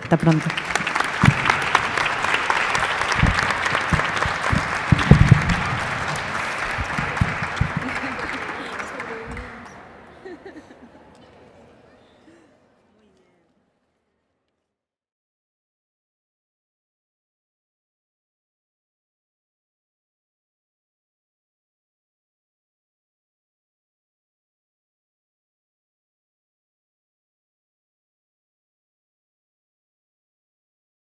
hasta pronto.